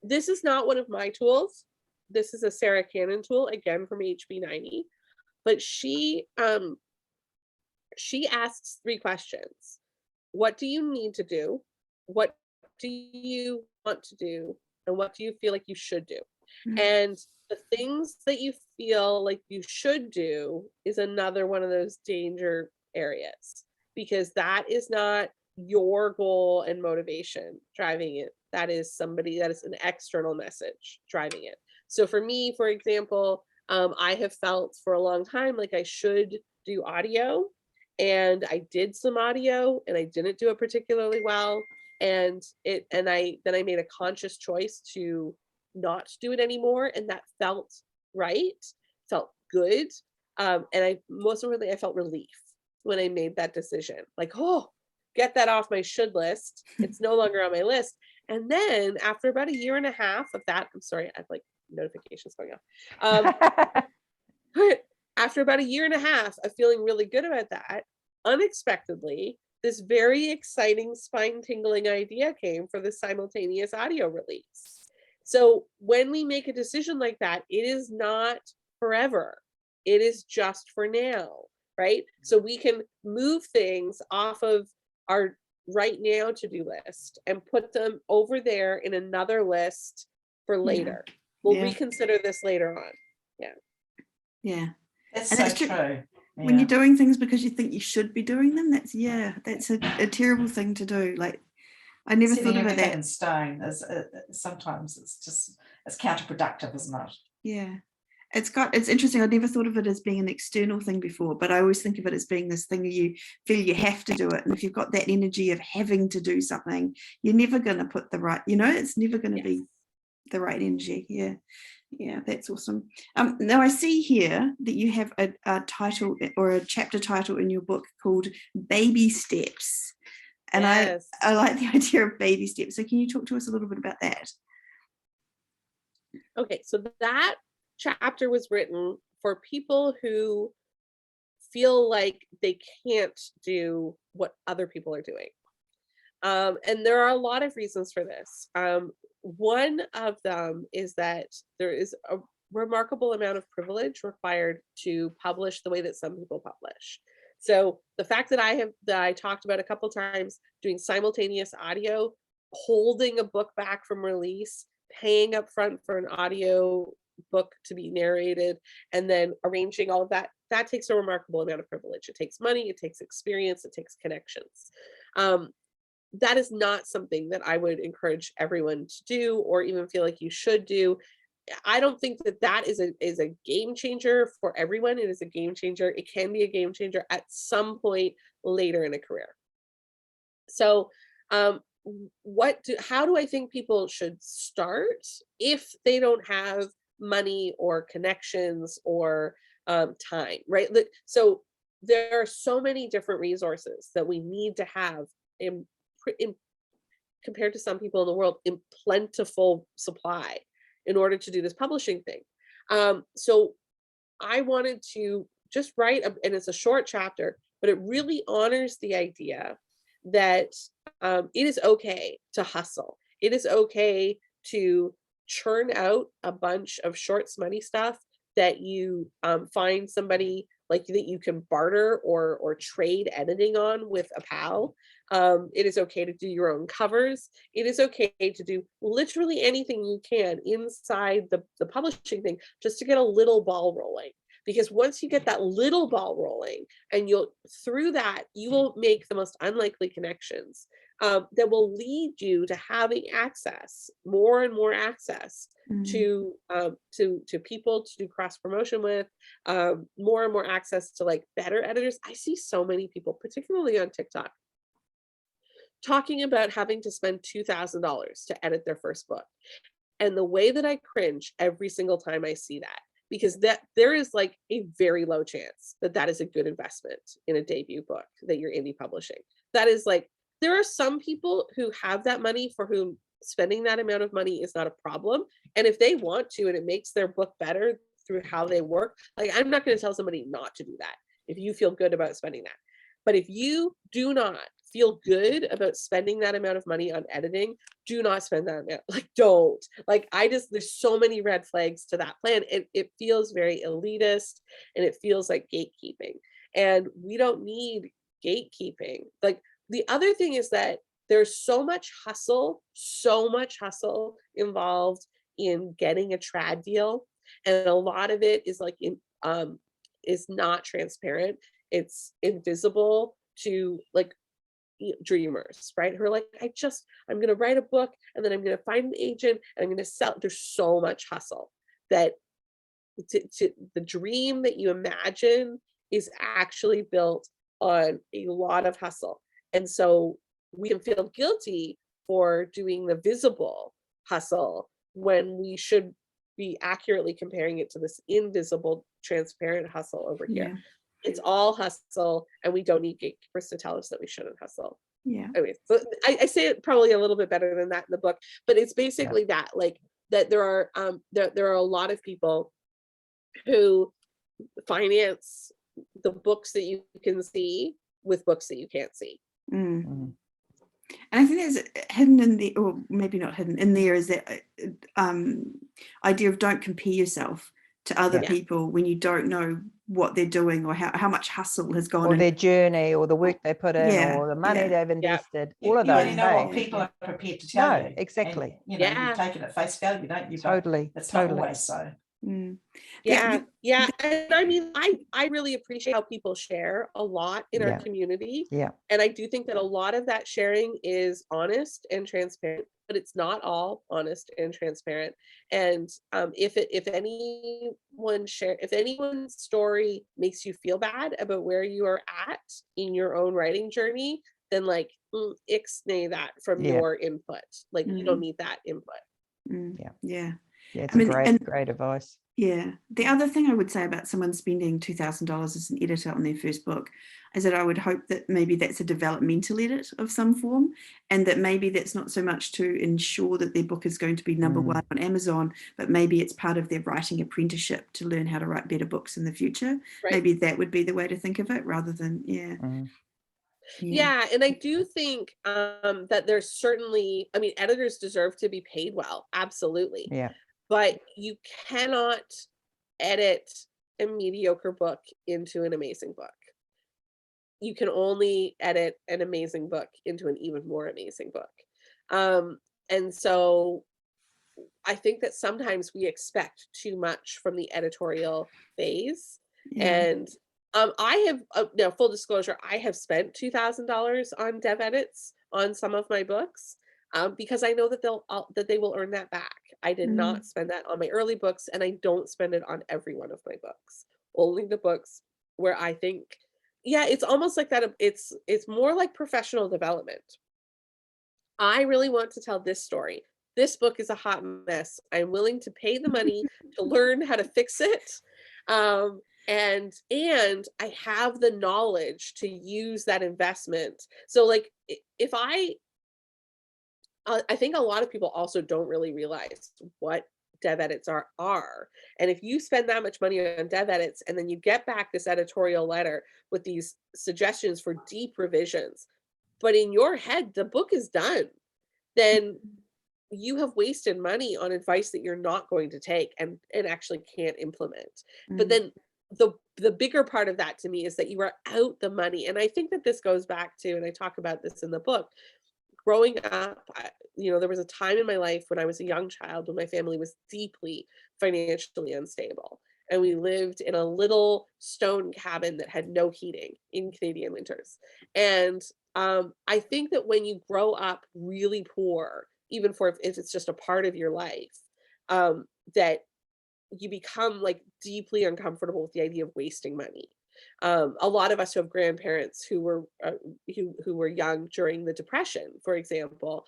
[SPEAKER 4] This is not one of my tools. This is a Sarah Cannon tool, again from HB90, but she asks 3 questions. What do you need to do? What do you want to do? And what do you feel like you should do? And the things that you feel like you should do is another one of those danger areas, because that is not your goal and motivation driving it. That is an external message driving it. So for me, for example, I have felt for a long time like I should do audio, and I did some audio and I didn't do it particularly well. And I made a conscious choice to not do it anymore, and that felt right, felt good, and most importantly, I felt relief when I made that decision. Like, oh, get that off my should list. It's no longer on my list. And then after about a year and a half of that, I'm sorry, I have like notifications going off. After about a year and a half of feeling really good about that, unexpectedly, this very exciting spine tingling idea came for the simultaneous audio release. So when we make a decision like that, it is not forever. It is just for now, right? So we can move things off of our right now to-do list and put them over there in another list for later. We'll reconsider this later on.
[SPEAKER 1] Yeah.
[SPEAKER 2] That's
[SPEAKER 1] And
[SPEAKER 2] so
[SPEAKER 1] that's true.
[SPEAKER 2] true.
[SPEAKER 1] When you're doing things because you think you should be doing them, that's a terrible thing to do. Like, I never
[SPEAKER 2] Setting
[SPEAKER 1] thought about
[SPEAKER 2] everything
[SPEAKER 1] that.
[SPEAKER 2] in stone is sometimes it's counterproductive, isn't it?
[SPEAKER 1] Yeah. It's interesting. I never thought of it as being an external thing before, but I always think of it as being this thing you feel you have to do it. And if you've got that energy of having to do something, you're never going to put the right, it's never going to be the right energy. Yeah, that's awesome. Now I see here that you have a title or a chapter title in your book called Baby Steps. And I like the idea of baby steps. So can you talk to us a little bit about that?
[SPEAKER 4] Okay, so that chapter was written for people who feel like they can't do what other people are doing. And there are a lot of reasons for this. One of them is that there is a remarkable amount of privilege required to publish the way that some people publish. So the fact that I talked about a couple times doing simultaneous audio, holding a book back from release, paying up front for an audio book to be narrated, and then arranging all of that, that takes a remarkable amount of privilege. It takes money, it takes experience, it takes connections. That is not something that I would encourage everyone to do or even feel like you should do. I don't think that is a game changer for everyone. It is a game changer. It can be a game changer at some point later in a career. So how do I think people should start if they don't have money or connections or time, right? So there are so many different resources that we need to have in compared to some people in the world in plentiful supply in order to do this publishing thing. So I wanted to just write, and it's a short chapter, but it really honors the idea that it is okay to hustle. It is okay to churn out a bunch of short, smutty stuff that you find somebody like that you can barter or trade editing on with a pal. It is okay to do your own covers. It is okay to do literally anything you can inside the publishing thing just to get a little ball rolling. Because once you get that little ball rolling and through that, you will make the most unlikely connections that will lead you to having access, more and more access to people to do cross promotion with, more and more access to like better editors. I see so many people, particularly on TikTok, talking about having to spend $2,000 to edit their first book. And the way that I cringe every single time I see that, because that there is like a very low chance that is a good investment in a debut book that you're indie publishing. That is like, there are some people who have that money for whom spending that amount of money is not a problem. And if they want to, and it makes their book better through how they work, like I'm not going to tell somebody not to do that if you feel good about spending that. But if you do not feel good about spending that amount of money on editing, do not spend that amount. Like, don't. Like, there's so many red flags to that plan. It feels very elitist and it feels like gatekeeping. And we don't need gatekeeping. Like, the other thing is that there's so much hustle involved in getting a trad deal. And a lot of it is like is not transparent. It's invisible to like dreamers, right? Who are like, I'm going to write a book and then I'm going to find an agent and I'm going to sell. There's so much hustle that the dream that you imagine is actually built on a lot of hustle. And so we can feel guilty for doing the visible hustle when we should be accurately comparing it to this invisible, transparent hustle over here. It's all hustle, and we don't need gatekeepers to tell us that we shouldn't hustle.
[SPEAKER 1] Yeah.
[SPEAKER 4] Anyway, so I say it probably a little bit better than that in the book, but it's basically that, like, that there are a lot of people who finance the books that you can see with books that you can't see.
[SPEAKER 1] And I think there's hidden in the, or maybe not hidden in there, is that idea of don't compare yourself to other people when you don't know what they're doing, or how much hustle has gone
[SPEAKER 3] or
[SPEAKER 1] in
[SPEAKER 3] their journey, or the work they put in, or the money they've invested. All of
[SPEAKER 2] You
[SPEAKER 3] those
[SPEAKER 2] only know what
[SPEAKER 3] things.
[SPEAKER 2] people are prepared to tell you.
[SPEAKER 3] Exactly.
[SPEAKER 2] And, you know, you take it at face value, don't you? But
[SPEAKER 3] Totally.
[SPEAKER 2] it's not always so.
[SPEAKER 4] And I mean, I really appreciate how people share a lot in our community. And I do think that a lot of that sharing is honest and transparent, but it's not all honest and transparent. And if anyone's story makes you feel bad about where you are at in your own writing journey, then like ixnay that from your input. Like you don't need that input.
[SPEAKER 3] Yeah, it's great advice.
[SPEAKER 1] Yeah. The other thing I would say about someone spending $2,000 as an editor on their first book is that I would hope that maybe that's a developmental edit of some form, and that maybe that's not so much to ensure that their book is going to be number one on Amazon, but maybe it's part of their writing apprenticeship to learn how to write better books in the future. Right. Maybe that would be the way to think of it, rather than,
[SPEAKER 4] Yeah, and I do think that there's certainly, I mean, editors deserve to be paid well, absolutely.
[SPEAKER 3] Yeah.
[SPEAKER 4] But you cannot edit a mediocre book into an amazing book. You can only edit an amazing book into an even more amazing book. And so I think that sometimes we expect too much from the editorial phase. And I have, now full disclosure, I have spent $2,000 on dev edits on some of my books. Because I know that they will earn that back. I did not spend that on my early books, and I don't spend it on every one of my books. Only the books where I think, it's almost like that. It's more like professional development. I really want to tell this story. This book is a hot mess. I'm willing to pay the money to learn how to fix it. And I have the knowledge to use that investment. So like if I think a lot of people also don't really realize what dev edits are. And if you spend that much money on dev edits and then you get back this editorial letter with these suggestions for deep revisions, but in your head, the book is done, then you have wasted money on advice that you're not going to take and actually can't implement. But then the bigger part of that to me is that you are out the money. And I think that this goes back to, and I talk about this in the book, growing up, there was a time in my life when I was a young child when my family was deeply financially unstable. And we lived in a little stone cabin that had no heating in Canadian winters. And I think that when you grow up really poor, even if it's just a part of your life, that you become like deeply uncomfortable with the idea of wasting money. A lot of us who have grandparents who were young during the Depression, for example,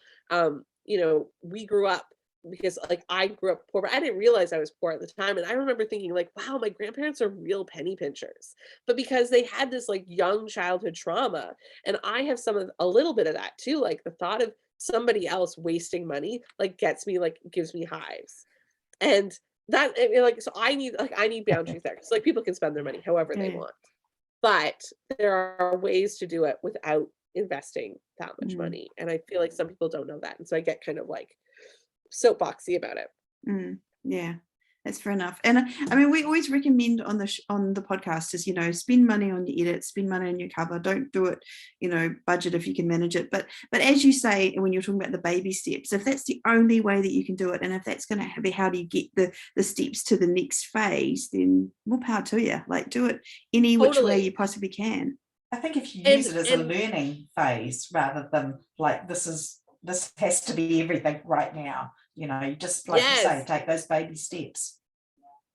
[SPEAKER 4] we grew up because like I grew up poor, but I didn't realize I was poor at the time. And I remember thinking like, wow, my grandparents are real penny pinchers, but because they had this like young childhood trauma, and I have a little bit of that too. Like the thought of somebody else wasting money, like gives me hives. And that, like, so I need boundaries there. Because like people can spend their money however they want. But there are ways to do it without investing that much money. And I feel like some people don't know that. And so I get kind of like soapboxy about it.
[SPEAKER 1] Yeah, that's fair enough. And I mean, we always recommend on the podcast is, spend money on your edit, spend money on your cover. Don't do it, budget if you can manage it. But as you say, when you're talking about the baby steps, if that's the only way that you can do it, and if that's going to be how do you get the steps to the next phase, then more power to you. Like do it any which way you possibly can.
[SPEAKER 2] I think if you use it as a learning phase rather than like this has to be everything right now. You just like you say, take those baby steps.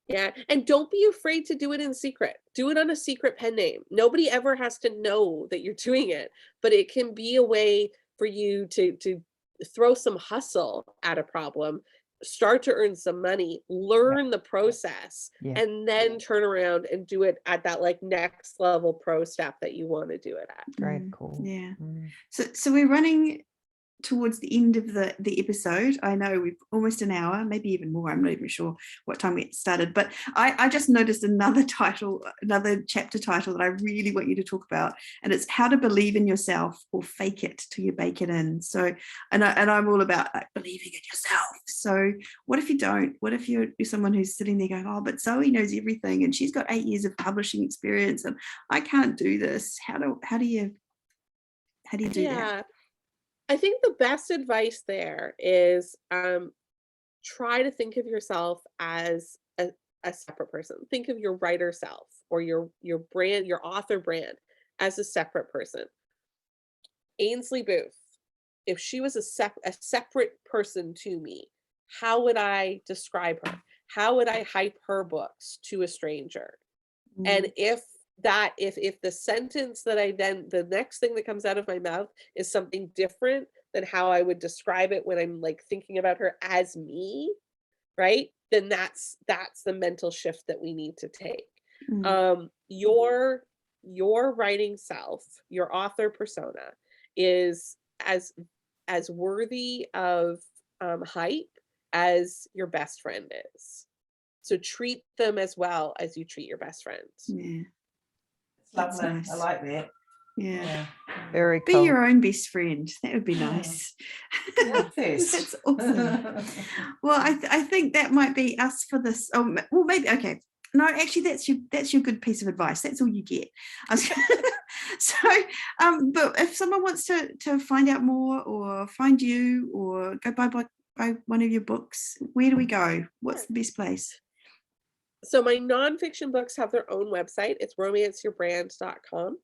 [SPEAKER 4] Yeah. And don't be afraid to do it in secret. Do it on a secret pen name. Nobody ever has to know that you're doing it, but it can be a way for you to throw some hustle at a problem start to earn some money, learn the process,
[SPEAKER 3] Yeah.
[SPEAKER 4] and then turn around and do it at that like next level pro step that you want to do it at.
[SPEAKER 3] Great, cool.
[SPEAKER 1] Yeah.
[SPEAKER 3] Mm.
[SPEAKER 1] So we're running towards the end of the episode. I know we've almost an hour, maybe even more. I'm not even sure what time we started, but I just noticed another chapter title that I really want you to talk about, and it's how to believe in yourself or fake it till you bake it in. So, and I'm all about like believing in yourself. So what if you don't? What if you're someone who's sitting there going, oh, but Zoe knows everything and she's got 8 years of publishing experience and I can't do this. How do you do that?
[SPEAKER 4] I think the best advice there is try to think of yourself as a separate person. Think of your writer self or your brand, your author brand as a separate person. Ainsley Booth, if she was a separate person to me, how would I describe her? How would I hype her books to a stranger? And if the sentence that the next thing that comes out of my mouth is something different than how I would describe it when I'm like thinking about her as me, right? Then that's the mental shift that we need to take. Your writing self, your author persona is as worthy of hype as your best friend is. So treat them as well as you treat your best friends.
[SPEAKER 1] Yeah.
[SPEAKER 2] That's lovely.
[SPEAKER 1] Nice.
[SPEAKER 2] I like that.
[SPEAKER 1] Yeah.
[SPEAKER 3] Very
[SPEAKER 1] Be
[SPEAKER 3] cool.
[SPEAKER 1] your own best friend. That would be nice. That's awesome. Well, I think that might be us for this. Oh, well, maybe. Okay. No, actually, that's your good piece of advice. That's all you get. So, but if someone wants to find out more or find you or go buy one of your books, where do we go? What's the best place?
[SPEAKER 4] So my nonfiction books have their own website. It's romanceyourbrand.com.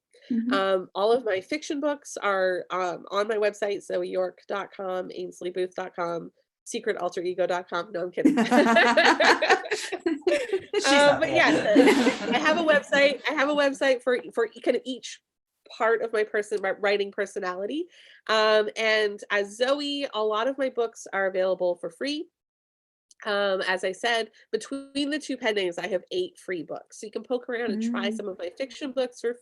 [SPEAKER 4] All of my fiction books are on my website, zoeyork.com, ainsleybooth.com, secretalterego.com. No, I'm kidding. But yes, I have a website. I have a website for kind of each part of my writing personality. And as Zoe, a lot of my books are available for free. As I said, between the two pen names, I have 8 free books. So you can poke around and try some of my fiction books for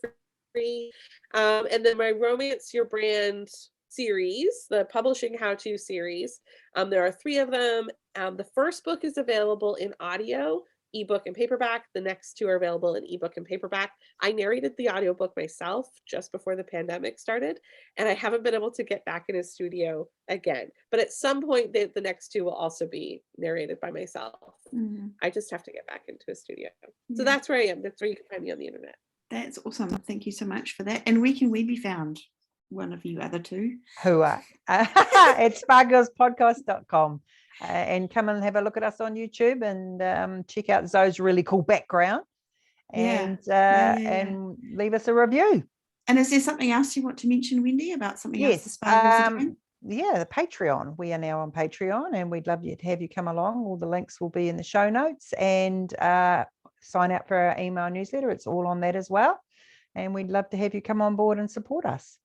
[SPEAKER 4] free. And then my Romance Your Brand series, the publishing how-to series, there are 3 of them. The first book is available in audio, ebook, and paperback. The next 2 are available in ebook and paperback. I narrated the audiobook myself just before the pandemic started, and I haven't been able to get back in a studio again. But at some point, the next 2 will also be narrated by myself. I just have to get back into a studio. So that's where I am. That's where you can find me on the internet.
[SPEAKER 1] That's awesome. Thank you so much for that. And where can we be found? One of you other 2.
[SPEAKER 3] Who are? It's spargirlspodcast.com. And come and have a look at us on YouTube and check out Zoe's really cool background and and leave us a review.
[SPEAKER 1] And is there something else you want to mention, Wendy, about something else the Spargirls are doing?
[SPEAKER 3] Yeah, the Patreon. We are now on Patreon and we'd love to have you come along. All the links will be in the show notes, and sign up for our email newsletter. It's all on that as well. And we'd love to have you come on board and support us.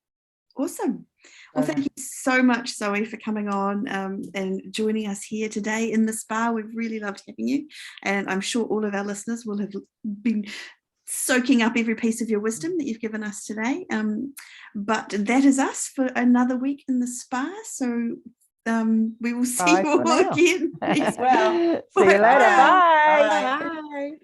[SPEAKER 1] Awesome. Well, thank you so much, Zoe, for coming on and joining us here today in the spa. We've really loved having you. And I'm sure all of our listeners will have been soaking up every piece of your wisdom that you've given us today. But that is us for another week in the spa. So we will see you all again.
[SPEAKER 3] See you later. Bye.
[SPEAKER 2] Bye.
[SPEAKER 4] Bye.